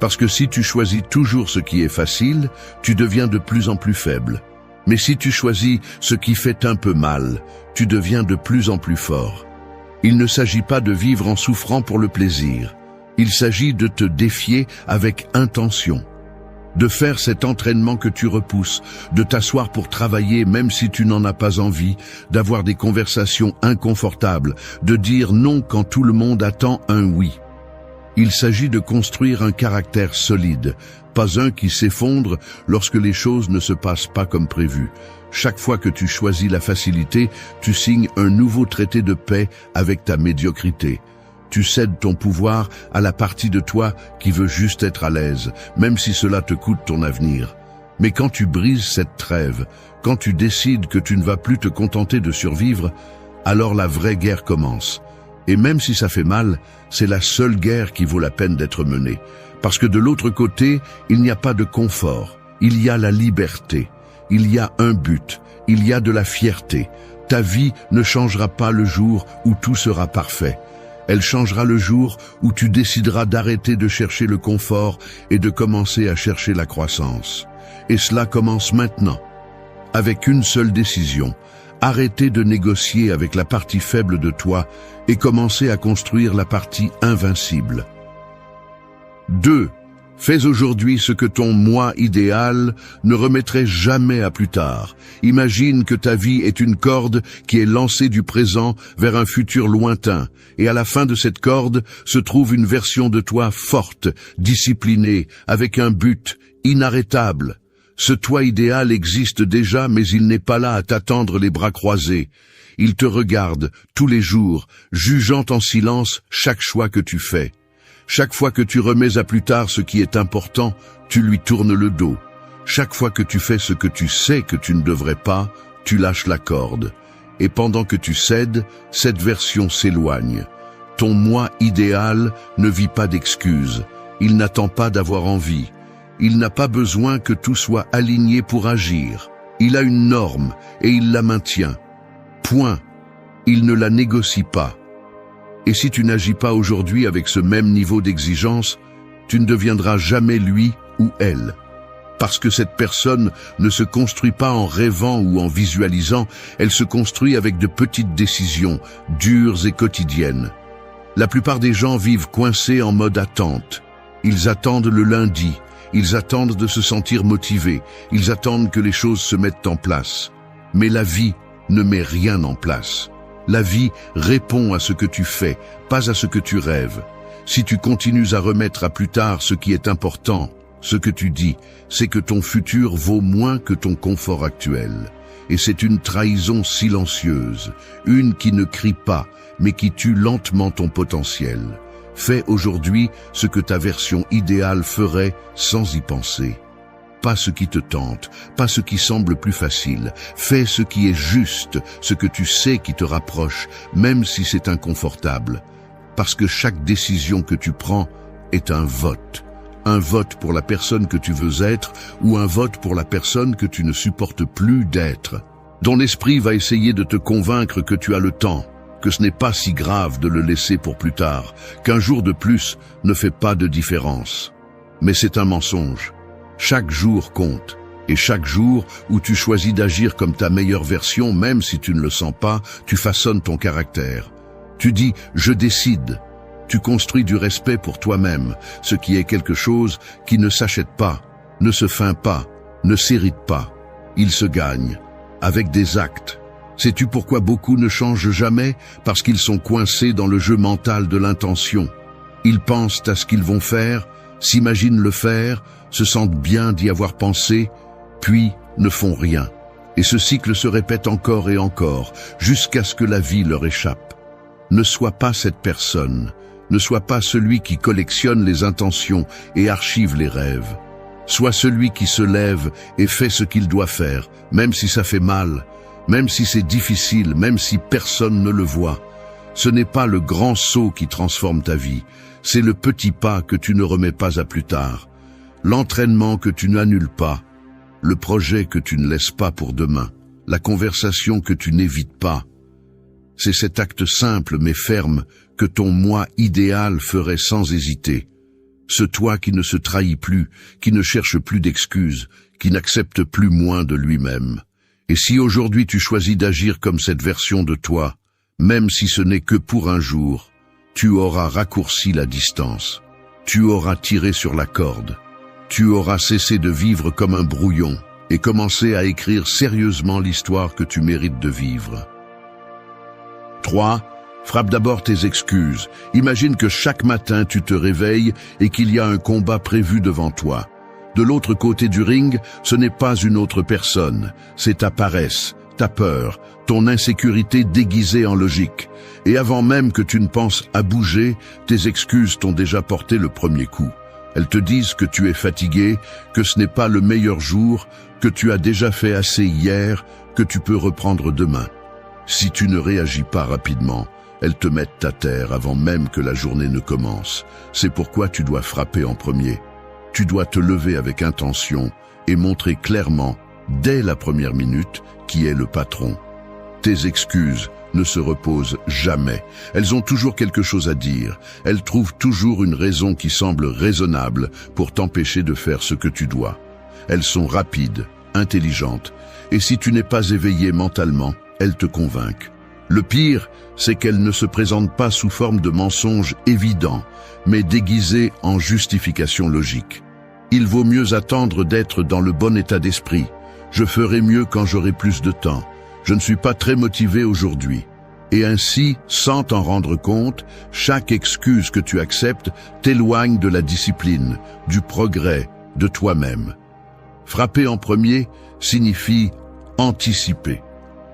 Parce que si tu choisis toujours ce qui est facile, tu deviens de plus en plus faible. Mais si tu choisis ce qui fait un peu mal, tu deviens de plus en plus fort. Il ne s'agit pas de vivre en souffrant pour le plaisir. Il s'agit de te défier avec intention. De faire cet entraînement que tu repousses, de t'asseoir pour travailler même si tu n'en as pas envie, d'avoir des conversations inconfortables, de dire non quand tout le monde attend un oui. Il s'agit de construire un caractère solide, pas un qui s'effondre lorsque les choses ne se passent pas comme prévu. Chaque fois que tu choisis la facilité, tu signes un nouveau traité de paix avec ta médiocrité. Tu cèdes ton pouvoir à la partie de toi qui veut juste être à l'aise, même si cela te coûte ton avenir. Mais quand tu brises cette trêve, quand tu décides que tu ne vas plus te contenter de survivre, alors la vraie guerre commence. Et même si ça fait mal, c'est la seule guerre qui vaut la peine d'être menée. Parce que de l'autre côté, il n'y a pas de confort. Il y a la liberté. Il y a un but. Il y a de la fierté. Ta vie ne changera pas le jour où tout sera parfait. Elle changera le jour où tu décideras d'arrêter de chercher le confort et de commencer à chercher la croissance. Et cela commence maintenant. Avec une seule décision. Arrêtez de négocier avec la partie faible de toi et commencez à construire la partie invincible. 2. Fais aujourd'hui ce que ton moi idéal ne remettrait jamais à plus tard. Imagine que ta vie est une corde qui est lancée du présent vers un futur lointain, et à la fin de cette corde se trouve une version de toi forte, disciplinée, avec un but, inarrêtable. Ce toi idéal existe déjà, mais il n'est pas là à t'attendre les bras croisés. Il te regarde tous les jours, jugeant en silence chaque choix que tu fais. Chaque fois que tu remets à plus tard ce qui est important, tu lui tournes le dos. Chaque fois que tu fais ce que tu sais que tu ne devrais pas, tu lâches la corde. Et pendant que tu cèdes, cette version s'éloigne. Ton moi idéal ne vit pas d'excuses. Il n'attend pas d'avoir envie. Il n'a pas besoin que tout soit aligné pour agir. Il a une norme et il la maintient. Point. Il ne la négocie pas. Et si tu n'agis pas aujourd'hui avec ce même niveau d'exigence, tu ne deviendras jamais lui ou elle. Parce que cette personne ne se construit pas en rêvant ou en visualisant, elle se construit avec de petites décisions, dures et quotidiennes. La plupart des gens vivent coincés en mode attente. Ils attendent le lundi, ils attendent de se sentir motivés, ils attendent que les choses se mettent en place. Mais la vie ne met rien en place. La vie répond à ce que tu fais, pas à ce que tu rêves. Si tu continues à remettre à plus tard ce qui est important, ce que tu dis, c'est que ton futur vaut moins que ton confort actuel. Et c'est une trahison silencieuse, une qui ne crie pas, mais qui tue lentement ton potentiel. Fais aujourd'hui ce que ta version idéale ferait sans y penser. Pas ce qui te tente, pas ce qui semble plus facile. Fais ce qui est juste, ce que tu sais qui te rapproche, même si c'est inconfortable. Parce que chaque décision que tu prends est un vote. Un vote pour la personne que tu veux être ou un vote pour la personne que tu ne supportes plus d'être. Ton esprit va essayer de te convaincre que tu as le temps, que ce n'est pas si grave de le laisser pour plus tard, qu'un jour de plus ne fait pas de différence. Mais c'est un mensonge. Chaque jour compte, et chaque jour où tu choisis d'agir comme ta meilleure version, même si tu ne le sens pas, tu façonnes ton caractère. Tu dis « je décide ». Tu construis du respect pour toi-même, ce qui est quelque chose qui ne s'achète pas, ne se feint pas, ne s'hérite pas. Il se gagne, avec des actes. Sais-tu pourquoi beaucoup ne changent jamais? Parce qu'ils sont coincés dans le jeu mental de l'intention. Ils pensent à ce qu'ils vont faire, s'imaginent le faire, se sentent bien d'y avoir pensé, puis ne font rien. Et ce cycle se répète encore et encore, jusqu'à ce que la vie leur échappe. Ne sois pas cette personne, ne sois pas celui qui collectionne les intentions et archive les rêves. Sois celui qui se lève et fait ce qu'il doit faire, même si ça fait mal, même si c'est difficile, même si personne ne le voit. Ce n'est pas le grand saut qui transforme ta vie, c'est le petit pas que tu ne remets pas à plus tard. L'entraînement que tu n'annules pas, le projet que tu ne laisses pas pour demain, la conversation que tu n'évites pas. C'est cet acte simple mais ferme que ton moi idéal ferait sans hésiter. Ce toi qui ne se trahit plus, qui ne cherche plus d'excuses, qui n'accepte plus moins de lui-même. Et si aujourd'hui tu choisis d'agir comme cette version de toi, même si ce n'est que pour un jour, tu auras raccourci la distance, tu auras tiré sur la corde. Tu auras cessé de vivre comme un brouillon et commencé à écrire sérieusement l'histoire que tu mérites de vivre. 3. Frappe d'abord tes excuses. Imagine que chaque matin tu te réveilles et qu'il y a un combat prévu devant toi. De l'autre côté du ring, ce n'est pas une autre personne, c'est ta paresse, ta peur, ton insécurité déguisée en logique. Et avant même que tu ne penses à bouger, tes excuses t'ont déjà porté le premier coup. Elles te disent que tu es fatigué, que ce n'est pas le meilleur jour, que tu as déjà fait assez hier, que tu peux reprendre demain. Si tu ne réagis pas rapidement, elles te mettent à terre avant même que la journée ne commence. C'est pourquoi tu dois frapper en premier. Tu dois te lever avec intention et montrer clairement, dès la première minute, qui est le patron. Tes excuses ne se reposent jamais. Elles ont toujours quelque chose à dire. Elles trouvent toujours une raison qui semble raisonnable pour t'empêcher de faire ce que tu dois. Elles sont rapides, intelligentes, et si tu n'es pas éveillé mentalement, elles te convainquent. Le pire, c'est qu'elles ne se présentent pas sous forme de mensonges évidents, mais déguisées en justifications logiques. Il vaut mieux attendre d'être dans le bon état d'esprit. Je ferai mieux quand j'aurai plus de temps. Je ne suis pas très motivé aujourd'hui. Et ainsi, sans t'en rendre compte, chaque excuse que tu acceptes t'éloigne de la discipline, du progrès, de toi-même. Frapper en premier signifie anticiper.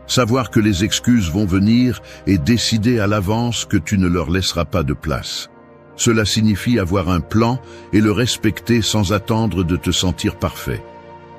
Savoir que les excuses vont venir et décider à l'avance que tu ne leur laisseras pas de place. Cela signifie avoir un plan et le respecter sans attendre de te sentir parfait.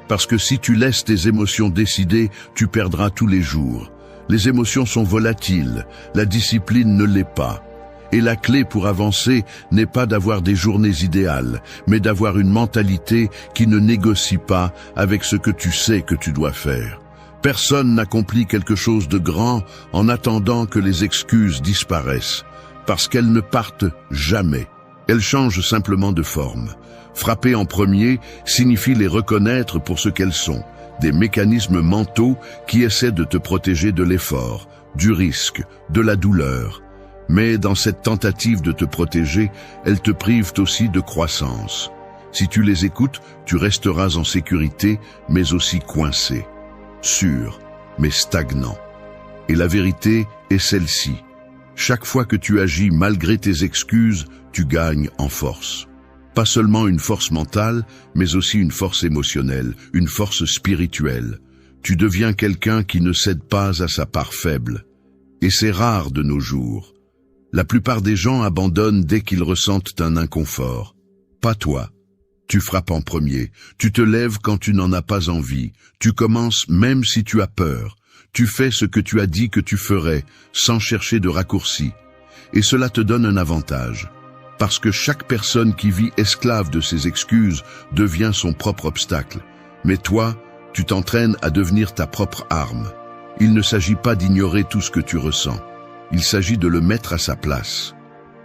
Parce que si tu laisses tes émotions décider, tu perdras tous les jours. Les émotions sont volatiles, la discipline ne l'est pas. Et la clé pour avancer n'est pas d'avoir des journées idéales, mais d'avoir une mentalité qui ne négocie pas avec ce que tu sais que tu dois faire. Personne n'accomplit quelque chose de grand en attendant que les excuses disparaissent, parce qu'elles ne partent jamais. Elles changent simplement de forme. Frapper en premier signifie les reconnaître pour ce qu'elles sont, des mécanismes mentaux qui essaient de te protéger de l'effort, du risque, de la douleur. Mais dans cette tentative de te protéger, elles te privent aussi de croissance. Si tu les écoutes, tu resteras en sécurité, mais aussi coincé, sûr, mais stagnant. Et la vérité est celle-ci. Chaque fois que tu agis malgré tes excuses, tu gagnes en force. Pas seulement une force mentale, mais aussi une force émotionnelle, une force spirituelle. Tu deviens quelqu'un qui ne cède pas à sa part faible. Et c'est rare de nos jours. La plupart des gens abandonnent dès qu'ils ressentent un inconfort. Pas toi. Tu frappes en premier. Tu te lèves quand tu n'en as pas envie. Tu commences même si tu as peur. Tu fais ce que tu as dit que tu ferais, sans chercher de raccourci. Et cela te donne un avantage. Parce que chaque personne qui vit esclave de ses excuses devient son propre obstacle. Mais toi, tu t'entraînes à devenir ta propre arme. Il ne s'agit pas d'ignorer tout ce que tu ressens. Il s'agit de le mettre à sa place.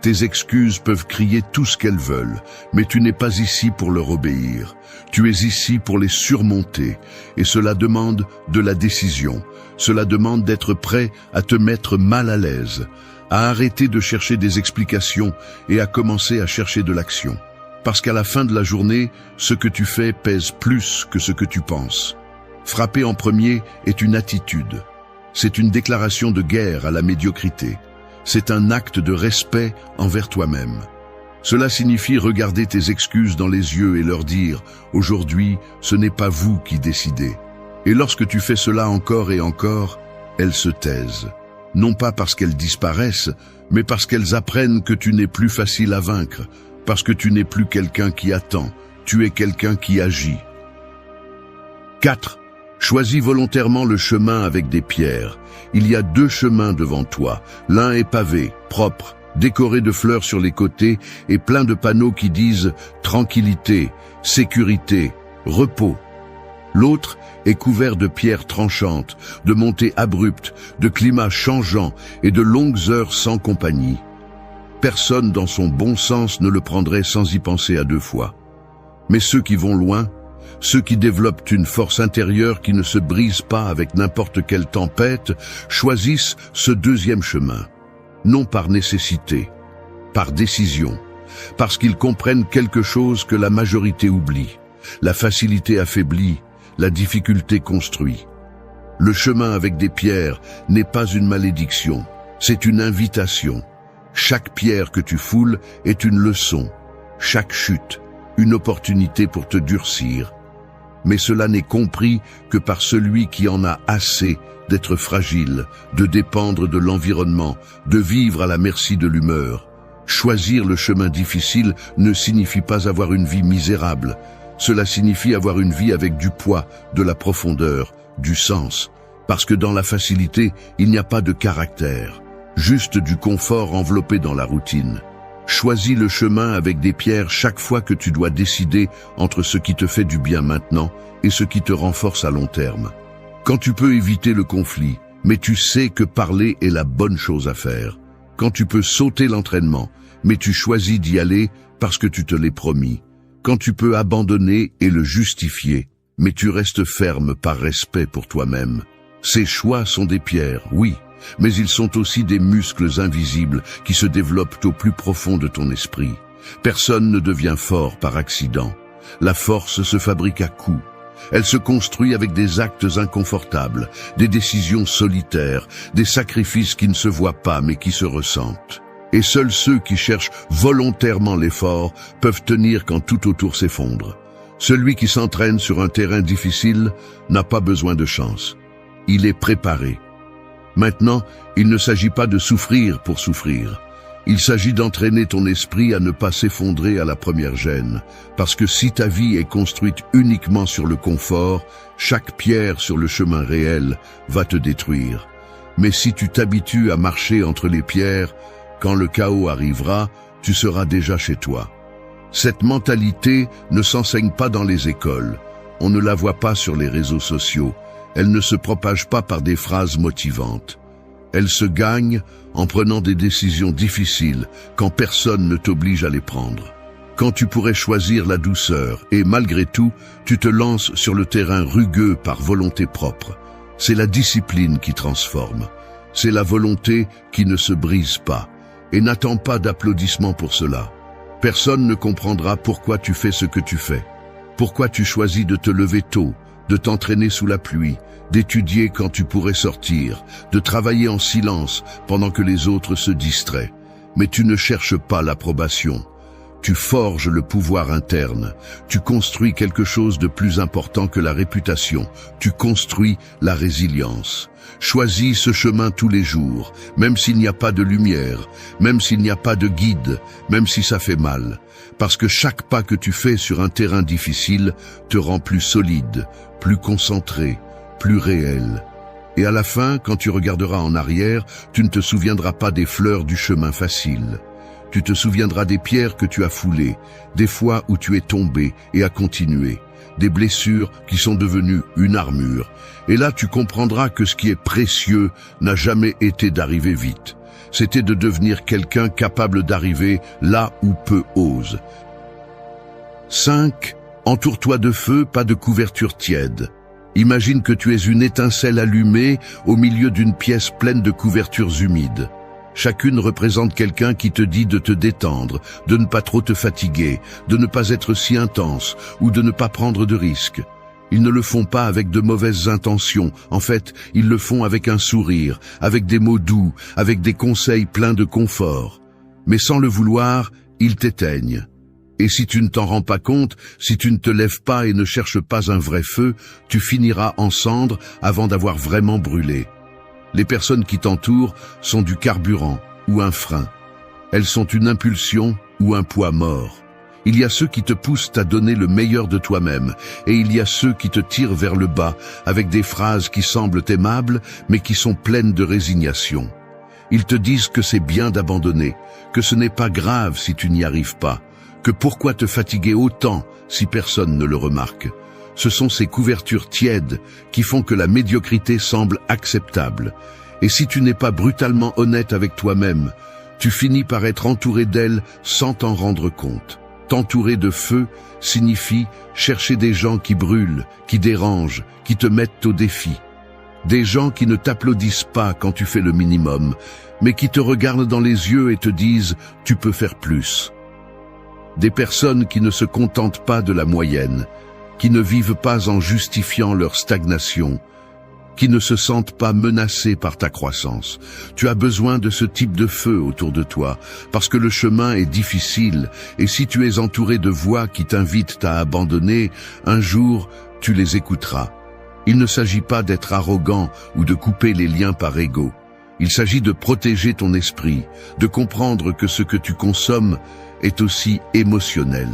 Tes excuses peuvent crier tout ce qu'elles veulent, mais tu n'es pas ici pour leur obéir. Tu es ici pour les surmonter, et cela demande de la décision. Cela demande d'être prêt à te mettre mal à l'aise, à arrêter de chercher des explications et à commencer à chercher de l'action. Parce qu'à la fin de la journée, ce que tu fais pèse plus que ce que tu penses. Frapper en premier est une attitude. C'est une déclaration de guerre à la médiocrité. C'est un acte de respect envers toi-même. Cela signifie regarder tes excuses dans les yeux et leur dire « Aujourd'hui, ce n'est pas vous qui décidez ». Et lorsque tu fais cela encore et encore, elles se taisent. Non pas parce qu'elles disparaissent, mais parce qu'elles apprennent que tu n'es plus facile à vaincre, parce que tu n'es plus quelqu'un qui attend, tu es quelqu'un qui agit. 4. Choisis volontairement le chemin avec des pierres. Il y a 2 chemins devant toi. L'un est pavé, propre, décoré de fleurs sur les côtés et plein de panneaux qui disent « tranquillité, sécurité, repos ». L'autre est couvert de pierres tranchantes, de montées abruptes, de climats changeants et de longues heures sans compagnie. Personne dans son bon sens ne le prendrait sans y penser à 2 fois. Mais ceux qui vont loin, ceux qui développent une force intérieure qui ne se brise pas avec n'importe quelle tempête, choisissent ce 2e chemin. Non par nécessité, par décision, parce qu'ils comprennent quelque chose que la majorité oublie. La facilité affaiblit, la difficulté construit. Le chemin avec des pierres n'est pas une malédiction, c'est une invitation. Chaque pierre que tu foules est une leçon, chaque chute, une opportunité pour te durcir. Mais cela n'est compris que par celui qui en a assez d'être fragile, de dépendre de l'environnement, de vivre à la merci de l'humeur. Choisir le chemin difficile ne signifie pas avoir une vie misérable. Cela signifie avoir une vie avec du poids, de la profondeur, du sens. Parce que dans la facilité, il n'y a pas de caractère. juste du confort enveloppé dans la routine. Choisis le chemin avec des pierres chaque fois que tu dois décider entre ce qui te fait du bien maintenant et ce qui te renforce à long terme. Quand tu peux éviter le conflit, mais tu sais que parler est la bonne chose à faire. Quand tu peux sauter l'entraînement, mais tu choisis d'y aller parce que tu te l'es promis. Quand tu peux abandonner et le justifier, mais tu restes ferme par respect pour toi-même. Ces choix sont des pierres, oui, mais ils sont aussi des muscles invisibles qui se développent au plus profond de ton esprit. Personne ne devient fort par accident. La force se fabrique à coups. Elle se construit avec des actes inconfortables, des décisions solitaires, des sacrifices qui ne se voient pas mais qui se ressentent. Et seuls ceux qui cherchent volontairement l'effort peuvent tenir quand tout autour s'effondre. Celui qui s'entraîne sur un terrain difficile n'a pas besoin de chance. Il est préparé. Maintenant, il ne s'agit pas de souffrir pour souffrir. Il s'agit d'entraîner ton esprit à ne pas s'effondrer à la première gêne. Parce que si ta vie est construite uniquement sur le confort, chaque pierre sur le chemin réel va te détruire. Mais si tu t'habitues à marcher entre les pierres, quand le chaos arrivera, tu seras déjà chez toi. Cette mentalité ne s'enseigne pas dans les écoles. On ne la voit pas sur les réseaux sociaux. Elle ne se propage pas par des phrases motivantes. Elle se gagne en prenant des décisions difficiles quand personne ne t'oblige à les prendre. Quand tu pourrais choisir la douceur et malgré tout, tu te lances sur le terrain rugueux par volonté propre. C'est la discipline qui transforme. C'est la volonté qui ne se brise pas. Et n'attends pas d'applaudissements pour cela. Personne ne comprendra pourquoi tu fais ce que tu fais. Pourquoi tu choisis de te lever tôt, de t'entraîner sous la pluie, d'étudier quand tu pourrais sortir, de travailler en silence pendant que les autres se distraient. Mais tu ne cherches pas l'approbation. Tu forges le pouvoir interne. Tu construis quelque chose de plus important que la réputation. Tu construis la résilience. Choisis ce chemin tous les jours, même s'il n'y a pas de lumière, même s'il n'y a pas de guide, même si ça fait mal. Parce que chaque pas que tu fais sur un terrain difficile te rend plus solide, plus concentré, plus réel. Et à la fin, quand tu regarderas en arrière, tu ne te souviendras pas des fleurs du chemin facile. Tu te souviendras des pierres que tu as foulées, des fois où tu es tombé et as continué, des blessures qui sont devenues une armure. Et là, tu comprendras que ce qui est précieux n'a jamais été d'arriver vite. C'était de devenir quelqu'un capable d'arriver là où peu osent. 5. Entoure-toi de feu, pas de couverture tiède. Imagine que tu es une étincelle allumée au milieu d'une pièce pleine de couvertures humides. Chacune représente quelqu'un qui te dit de te détendre, de ne pas trop te fatiguer, de ne pas être si intense ou de ne pas prendre de risques. Ils ne le font pas avec de mauvaises intentions. En fait, ils le font avec un sourire, avec des mots doux, avec des conseils pleins de confort. Mais sans le vouloir, ils t'éteignent. Et si tu ne t'en rends pas compte, si tu ne te lèves pas et ne cherches pas un vrai feu, tu finiras en cendres avant d'avoir vraiment brûlé. Les personnes qui t'entourent sont du carburant ou un frein. Elles sont une impulsion ou un poids mort. Il y a ceux qui te poussent à donner le meilleur de toi-même, et il y a ceux qui te tirent vers le bas avec des phrases qui semblent aimables, mais qui sont pleines de résignation. Ils te disent que c'est bien d'abandonner, que ce n'est pas grave si tu n'y arrives pas, que pourquoi te fatiguer autant si personne ne le remarque. Ce sont ces couvertures tièdes qui font que la médiocrité semble acceptable. Et si tu n'es pas brutalement honnête avec toi-même, tu finis par être entouré d'elles sans t'en rendre compte. T'entourer de feu signifie chercher des gens qui brûlent, qui dérangent, qui te mettent au défi. Des gens qui ne t'applaudissent pas quand tu fais le minimum, mais qui te regardent dans les yeux et te disent « tu peux faire plus ». Des personnes qui ne se contentent pas de la moyenne, qui ne vivent pas en justifiant leur stagnation, qui ne se sentent pas menacés par ta croissance. Tu as besoin de ce type de feu autour de toi, parce que le chemin est difficile, et si tu es entouré de voix qui t'invitent à abandonner, un jour, tu les écouteras. Il ne s'agit pas d'être arrogant ou de couper les liens par ego. Il s'agit de protéger ton esprit, de comprendre que ce que tu consommes est aussi émotionnel.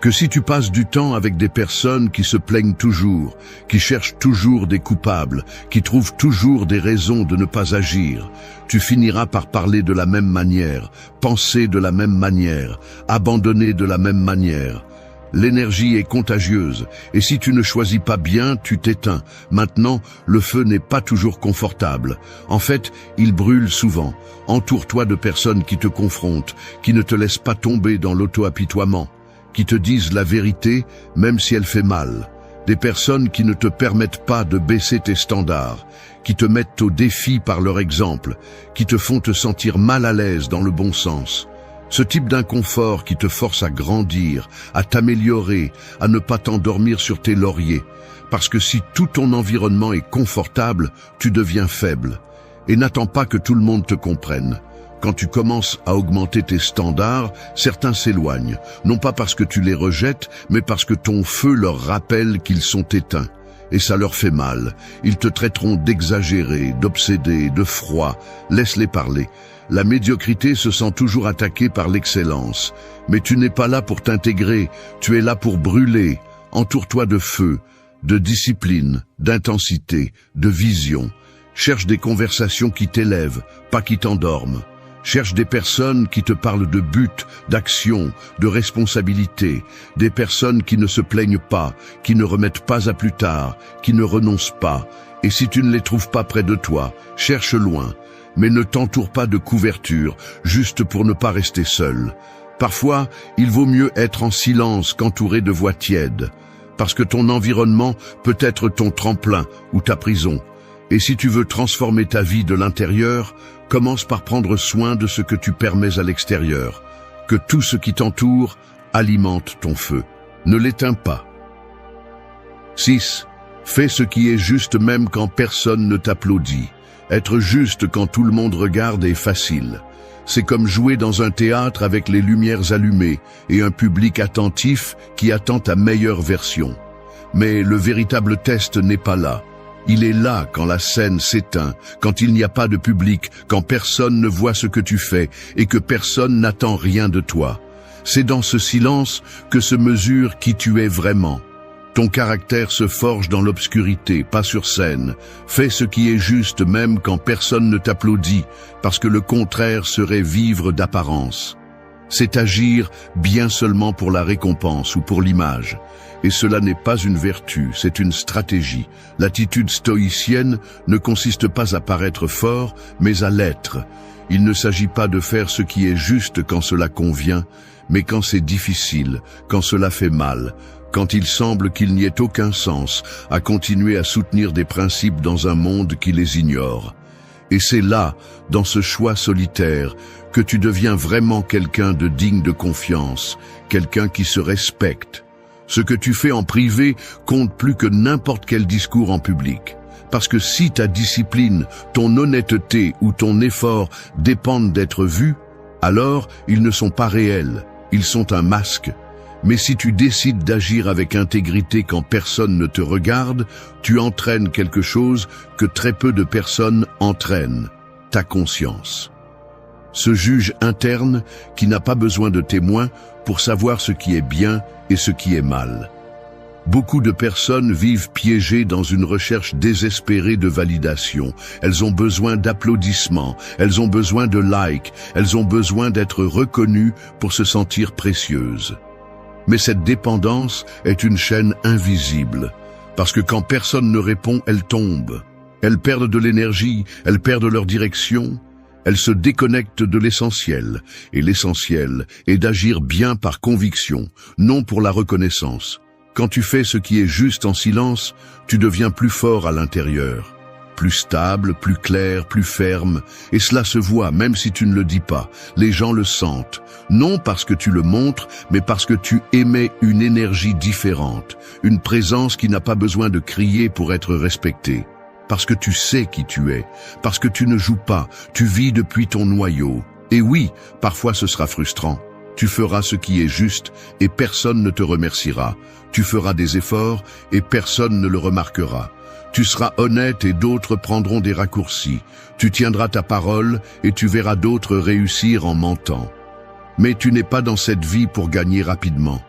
que si tu passes du temps avec des personnes qui se plaignent toujours, qui cherchent toujours des coupables, qui trouvent toujours des raisons de ne pas agir, tu finiras par parler de la même manière, penser de la même manière, abandonner de la même manière. L'énergie est contagieuse, et si tu ne choisis pas bien, tu t'éteins. Maintenant, le feu n'est pas toujours confortable. En fait, il brûle souvent. Entoure-toi de personnes qui te confrontent, qui ne te laissent pas tomber dans l'auto-apitoiement, qui te disent la vérité, même si elle fait mal. Des personnes qui ne te permettent pas de baisser tes standards, qui te mettent au défi par leur exemple, qui te font te sentir mal à l'aise dans le bon sens. Ce type d'inconfort qui te force à grandir, à t'améliorer, à ne pas t'endormir sur tes lauriers. Parce que si tout ton environnement est confortable, tu deviens faible. Et n'attends pas que tout le monde te comprenne. Quand tu commences à augmenter tes standards, certains s'éloignent, non pas parce que tu les rejettes, mais parce que ton feu leur rappelle qu'ils sont éteints. Et ça leur fait mal. Ils te traiteront d'exagéré, d'obsédé, de froid. Laisse-les parler. La médiocrité se sent toujours attaquée par l'excellence. Mais tu n'es pas là pour t'intégrer, tu es là pour brûler. Entoure-toi de feu, de discipline, d'intensité, de vision. Cherche des conversations qui t'élèvent, pas qui t'endorment. Cherche des personnes qui te parlent de but, d'action, de responsabilité, des personnes qui ne se plaignent pas, qui ne remettent pas à plus tard, qui ne renoncent pas. Et si tu ne les trouves pas près de toi, cherche loin, mais ne t'entoure pas de couverture, juste pour ne pas rester seul. Parfois, il vaut mieux être en silence qu'entouré de voix tièdes, parce que ton environnement peut être ton tremplin ou ta prison. Et si tu veux transformer ta vie de l'intérieur, commence par prendre soin de ce que tu permets à l'extérieur. Que tout ce qui t'entoure alimente ton feu. Ne l'éteins pas. 6. Fais ce qui est juste même quand personne ne t'applaudit. Être juste quand tout le monde regarde est facile. C'est comme jouer dans un théâtre avec les lumières allumées et un public attentif qui attend ta meilleure version. Mais le véritable test n'est pas là. Il est là quand la scène s'éteint, quand il n'y a pas de public, quand personne ne voit ce que tu fais et que personne n'attend rien de toi. C'est dans ce silence que se mesure qui tu es vraiment. Ton caractère se forge dans l'obscurité, pas sur scène. Fais ce qui est juste même quand personne ne t'applaudit, parce que le contraire serait vivre d'apparence. C'est agir bien seulement pour la récompense ou pour l'image. Et cela n'est pas une vertu, c'est une stratégie. L'attitude stoïcienne ne consiste pas à paraître fort, mais à l'être. Il ne s'agit pas de faire ce qui est juste quand cela convient, mais quand c'est difficile, quand cela fait mal, quand il semble qu'il n'y ait aucun sens à continuer à soutenir des principes dans un monde qui les ignore. Et c'est là, dans ce choix solitaire, que tu deviens vraiment quelqu'un de digne de confiance, quelqu'un qui se respecte. Ce que tu fais en privé compte plus que n'importe quel discours en public. Parce que si ta discipline, ton honnêteté ou ton effort dépendent d'être vus, alors ils ne sont pas réels, ils sont un masque. Mais si tu décides d'agir avec intégrité quand personne ne te regarde, tu entraînes quelque chose que très peu de personnes entraînent, ta conscience. Ce juge interne qui n'a pas besoin de témoins pour savoir ce qui est bien et ce qui est mal. Beaucoup de personnes vivent piégées dans une recherche désespérée de validation. Elles ont besoin d'applaudissements, elles ont besoin de likes, elles ont besoin d'être reconnues pour se sentir précieuses. Mais cette dépendance est une chaîne invisible, parce que quand personne ne répond, elles tombent. Elles perdent de l'énergie, elles perdent leur direction, elles se déconnectent de l'essentiel, et l'essentiel est d'agir bien par conviction, non pour la reconnaissance. Quand tu fais ce qui est juste en silence, tu deviens plus fort à l'intérieur, plus stable, plus clair, plus ferme, et cela se voit même si tu ne le dis pas. Les gens le sentent, non parce que tu le montres, mais parce que tu émets une énergie différente, une présence qui n'a pas besoin de crier pour être respectée. Parce que tu sais qui tu es, parce que tu ne joues pas, tu vis depuis ton noyau. Et oui, parfois ce sera frustrant. Tu feras ce qui est juste et personne ne te remerciera. Tu feras des efforts et personne ne le remarquera. Tu seras honnête et d'autres prendront des raccourcis. Tu tiendras ta parole et tu verras d'autres réussir en mentant. Mais tu n'es pas dans cette vie pour gagner rapidement.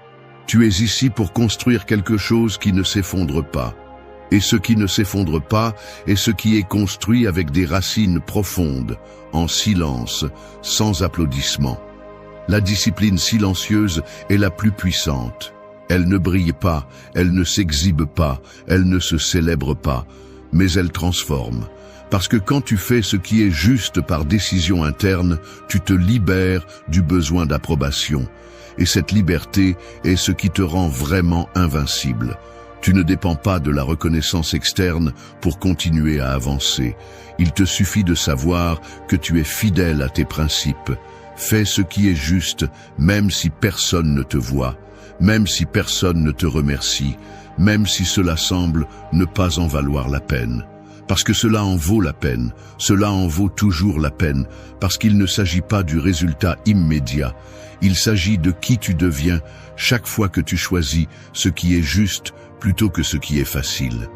Tu es ici pour construire quelque chose qui ne s'effondre pas. Et ce qui ne s'effondre pas est ce qui est construit avec des racines profondes, en silence, sans applaudissements. La discipline silencieuse est la plus puissante. Elle ne brille pas, elle ne s'exhibe pas, elle ne se célèbre pas, mais elle transforme. Parce que quand tu fais ce qui est juste par décision interne, tu te libères du besoin d'approbation. Et cette liberté est ce qui te rend vraiment invincible. Tu ne dépends pas de la reconnaissance externe pour continuer à avancer. Il te suffit de savoir que tu es fidèle à tes principes. Fais ce qui est juste, même si personne ne te voit, même si personne ne te remercie, même si cela semble ne pas en valoir la peine. Parce que cela en vaut la peine, cela en vaut toujours la peine, parce qu'il ne s'agit pas du résultat immédiat. Il s'agit de qui tu deviens chaque fois que tu choisis ce qui est juste plutôt que ce qui est facile.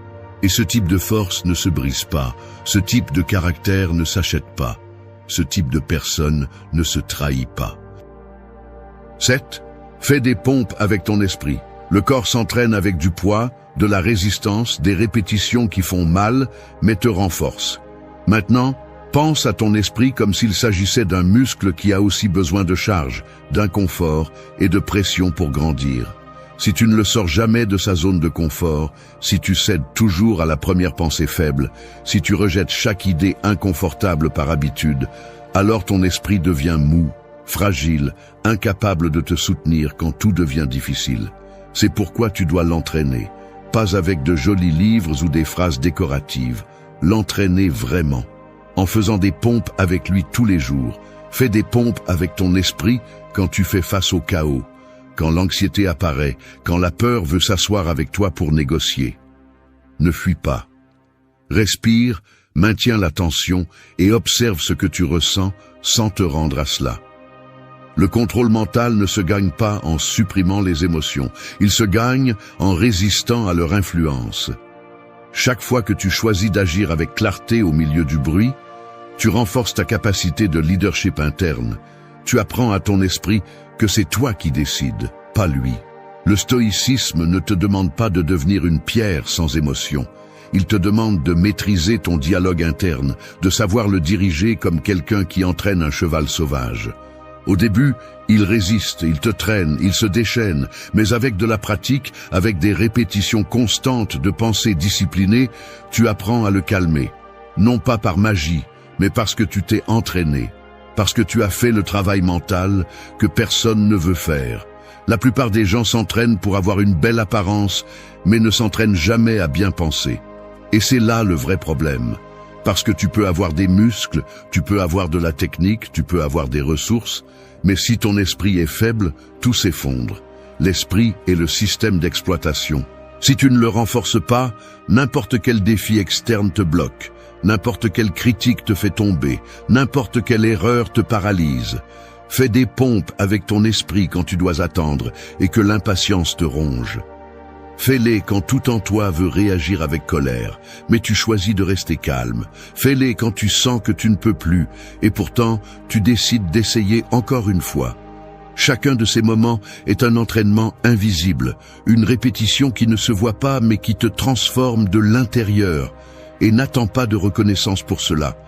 Et ce type de force ne se brise pas, ce type de caractère ne s'achète pas, ce type de personne ne se trahit pas. 7. Fais des pompes avec ton esprit. Le corps s'entraîne avec du poids, de la résistance, des répétitions qui font mal, mais te renforcent. Maintenant, pense à ton esprit comme s'il s'agissait d'un muscle qui a aussi besoin de charge, d'inconfort et de pression pour grandir. Si tu ne le sors jamais de sa zone de confort, si tu cèdes toujours à la première pensée faible, si tu rejettes chaque idée inconfortable par habitude, alors ton esprit devient mou, fragile, incapable de te soutenir quand tout devient difficile. C'est pourquoi tu dois l'entraîner, pas avec de jolis livres ou des phrases décoratives, l'entraîner vraiment, en faisant des pompes avec lui tous les jours. Fais des pompes avec ton esprit quand tu fais face au chaos, quand l'anxiété apparaît, quand la peur veut s'asseoir avec toi pour négocier. Ne fuis pas. Respire, maintiens la tension et observe ce que tu ressens sans te rendre à cela. Le contrôle mental ne se gagne pas en supprimant les émotions, il se gagne en résistant à leur influence. Chaque fois que tu choisis d'agir avec clarté au milieu du bruit, tu renforces ta capacité de leadership interne. Tu apprends à ton esprit que c'est toi qui décides, pas lui. Le stoïcisme ne te demande pas de devenir une pierre sans émotion. Il te demande de maîtriser ton dialogue interne, de savoir le diriger comme quelqu'un qui entraîne un cheval sauvage. Au début, il résiste, il te traîne, il se déchaîne, mais avec de la pratique, avec des répétitions constantes de pensées disciplinées, tu apprends à le calmer. Non pas par magie, mais parce que tu t'es entraîné, parce que tu as fait le travail mental que personne ne veut faire. La plupart des gens s'entraînent pour avoir une belle apparence, mais ne s'entraînent jamais à bien penser. Et c'est là le vrai problème. Parce que tu peux avoir des muscles, tu peux avoir de la technique, tu peux avoir des ressources, mais si ton esprit est faible, tout s'effondre. L'esprit est le système d'exploitation. Si tu ne le renforces pas, n'importe quel défi externe te bloque, n'importe quelle critique te fait tomber, n'importe quelle erreur te paralyse. Fais des pompes avec ton esprit quand tu dois attendre et que l'impatience te ronge. Fais-les quand tout en toi veut réagir avec colère, mais tu choisis de rester calme. Fais-les quand tu sens que tu ne peux plus, et pourtant tu décides d'essayer encore une fois. Chacun de ces moments est un entraînement invisible, une répétition qui ne se voit pas mais qui te transforme de l'intérieur. Et n'attends pas de reconnaissance pour cela.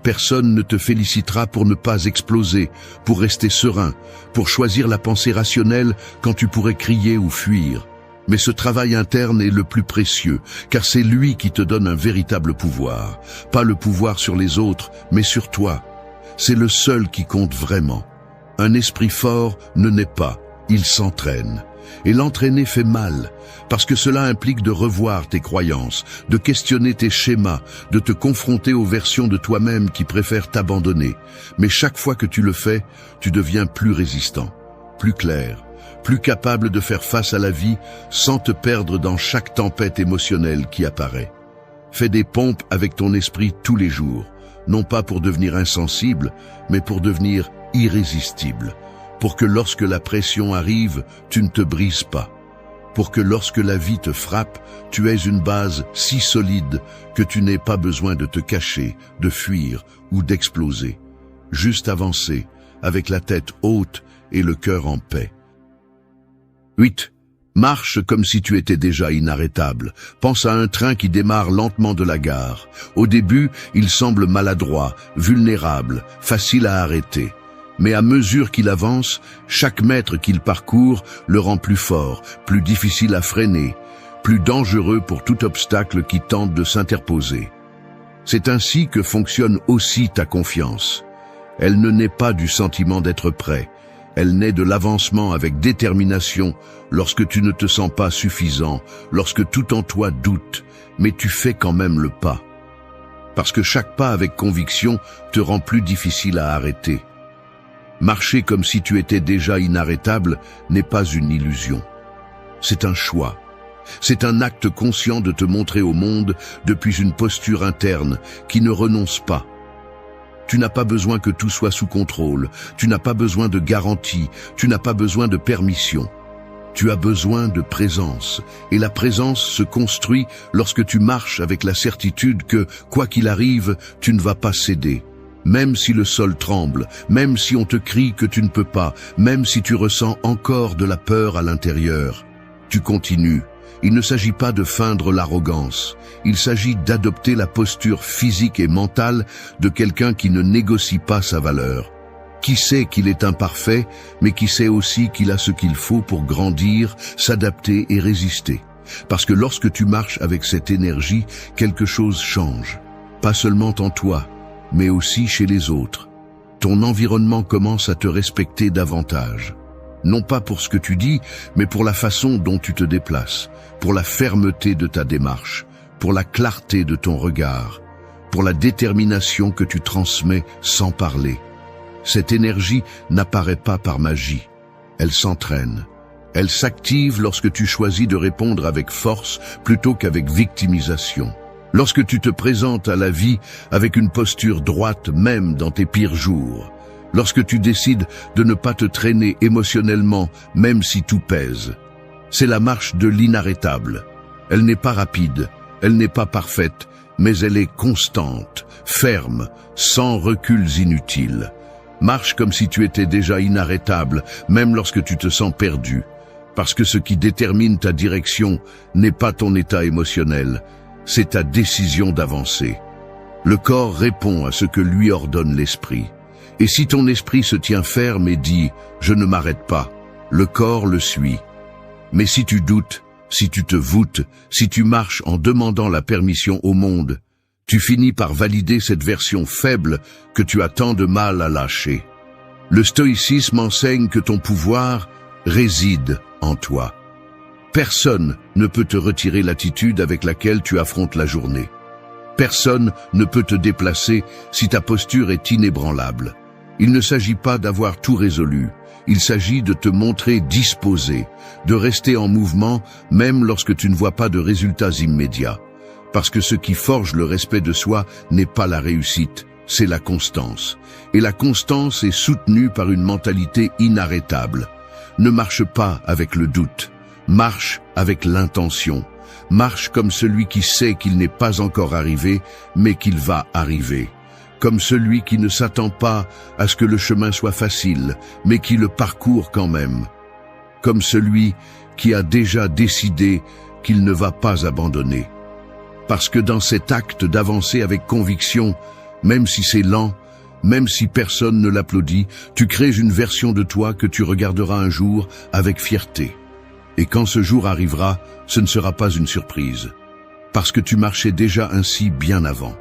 Personne ne te félicitera pour ne pas exploser, pour rester serein, pour choisir la pensée rationnelle quand tu pourrais crier ou fuir. Mais ce travail interne est le plus précieux, car c'est lui qui te donne un véritable pouvoir. Pas le pouvoir sur les autres, mais sur toi. C'est le seul qui compte vraiment. Un esprit fort ne naît pas, il s'entraîne. Et l'entraîner fait mal, parce que cela implique de revoir tes croyances, de questionner tes schémas, de te confronter aux versions de toi-même qui préfèrent t'abandonner. Mais chaque fois que tu le fais, tu deviens plus résistant, plus clair, plus capable de faire face à la vie sans te perdre dans chaque tempête émotionnelle qui apparaît. Fais des pompes avec ton esprit tous les jours, non pas pour devenir insensible, mais pour devenir irrésistible, pour que lorsque la pression arrive, tu ne te brises pas, pour que lorsque la vie te frappe, tu aies une base si solide que tu n'aies pas besoin de te cacher, de fuir ou d'exploser. Juste avancer, avec la tête haute et le cœur en paix. 8. Marche comme si tu étais déjà inarrêtable. Pense à un train qui démarre lentement de la gare. Au début, il semble maladroit, vulnérable, facile à arrêter. Mais à mesure qu'il avance, chaque mètre qu'il parcourt le rend plus fort, plus difficile à freiner, plus dangereux pour tout obstacle qui tente de s'interposer. C'est ainsi que fonctionne aussi ta confiance. Elle ne naît pas du sentiment d'être prêt. Elle naît de l'avancement avec détermination lorsque tu ne te sens pas suffisant, lorsque tout en toi doute, mais tu fais quand même le pas. Parce que chaque pas avec conviction te rend plus difficile à arrêter. Marcher comme si tu étais déjà inarrêtable n'est pas une illusion. C'est un choix. C'est un acte conscient de te montrer au monde depuis une posture interne qui ne renonce pas. Tu n'as pas besoin que tout soit sous contrôle, tu n'as pas besoin de garantie, tu n'as pas besoin de permission. Tu as besoin de présence, et la présence se construit lorsque tu marches avec la certitude que, quoi qu'il arrive, tu ne vas pas céder. Même si le sol tremble, même si on te crie que tu ne peux pas, même si tu ressens encore de la peur à l'intérieur, tu continues. Il ne s'agit pas de feindre l'arrogance, il s'agit d'adopter la posture physique et mentale de quelqu'un qui ne négocie pas sa valeur, qui sait qu'il est imparfait, mais qui sait aussi qu'il a ce qu'il faut pour grandir, s'adapter et résister. Parce que lorsque tu marches avec cette énergie, quelque chose change, pas seulement en toi, mais aussi chez les autres. Ton environnement commence à te respecter davantage. Non pas pour ce que tu dis, mais pour la façon dont tu te déplaces, pour la fermeté de ta démarche, pour la clarté de ton regard, pour la détermination que tu transmets sans parler. Cette énergie n'apparaît pas par magie, elle s'entraîne. Elle s'active lorsque tu choisis de répondre avec force plutôt qu'avec victimisation. Lorsque tu te présentes à la vie avec une posture droite même dans tes pires jours. Lorsque tu décides de ne pas te traîner émotionnellement, même si tout pèse. C'est la marche de l'inarrêtable. Elle n'est pas rapide, elle n'est pas parfaite, mais elle est constante, ferme, sans reculs inutiles. Marche comme si tu étais déjà inarrêtable, même lorsque tu te sens perdu. Parce que ce qui détermine ta direction n'est pas ton état émotionnel, c'est ta décision d'avancer. Le corps répond à ce que lui ordonne l'esprit. Et si ton esprit se tient ferme et dit « je ne m'arrête pas », le corps le suit. Mais si tu doutes, si tu te voûtes, si tu marches en demandant la permission au monde, tu finis par valider cette version faible que tu as tant de mal à lâcher. Le stoïcisme enseigne que ton pouvoir réside en toi. Personne ne peut te retirer l'attitude avec laquelle tu affrontes la journée. Personne ne peut te déplacer si ta posture est inébranlable. Il ne s'agit pas d'avoir tout résolu, il s'agit de te montrer disposé, de rester en mouvement même lorsque tu ne vois pas de résultats immédiats. Parce que ce qui forge le respect de soi n'est pas la réussite, c'est la constance. Et la constance est soutenue par une mentalité inarrêtable. Ne marche pas avec le doute, marche avec l'intention. Marche comme celui qui sait qu'il n'est pas encore arrivé, mais qu'il va arriver. Comme celui qui ne s'attend pas à ce que le chemin soit facile, mais qui le parcourt quand même. Comme celui qui a déjà décidé qu'il ne va pas abandonner. Parce que dans cet acte d'avancer avec conviction, même si c'est lent, même si personne ne l'applaudit, tu crées une version de toi que tu regarderas un jour avec fierté. Et quand ce jour arrivera, ce ne sera pas une surprise, parce que tu marchais déjà ainsi bien avant.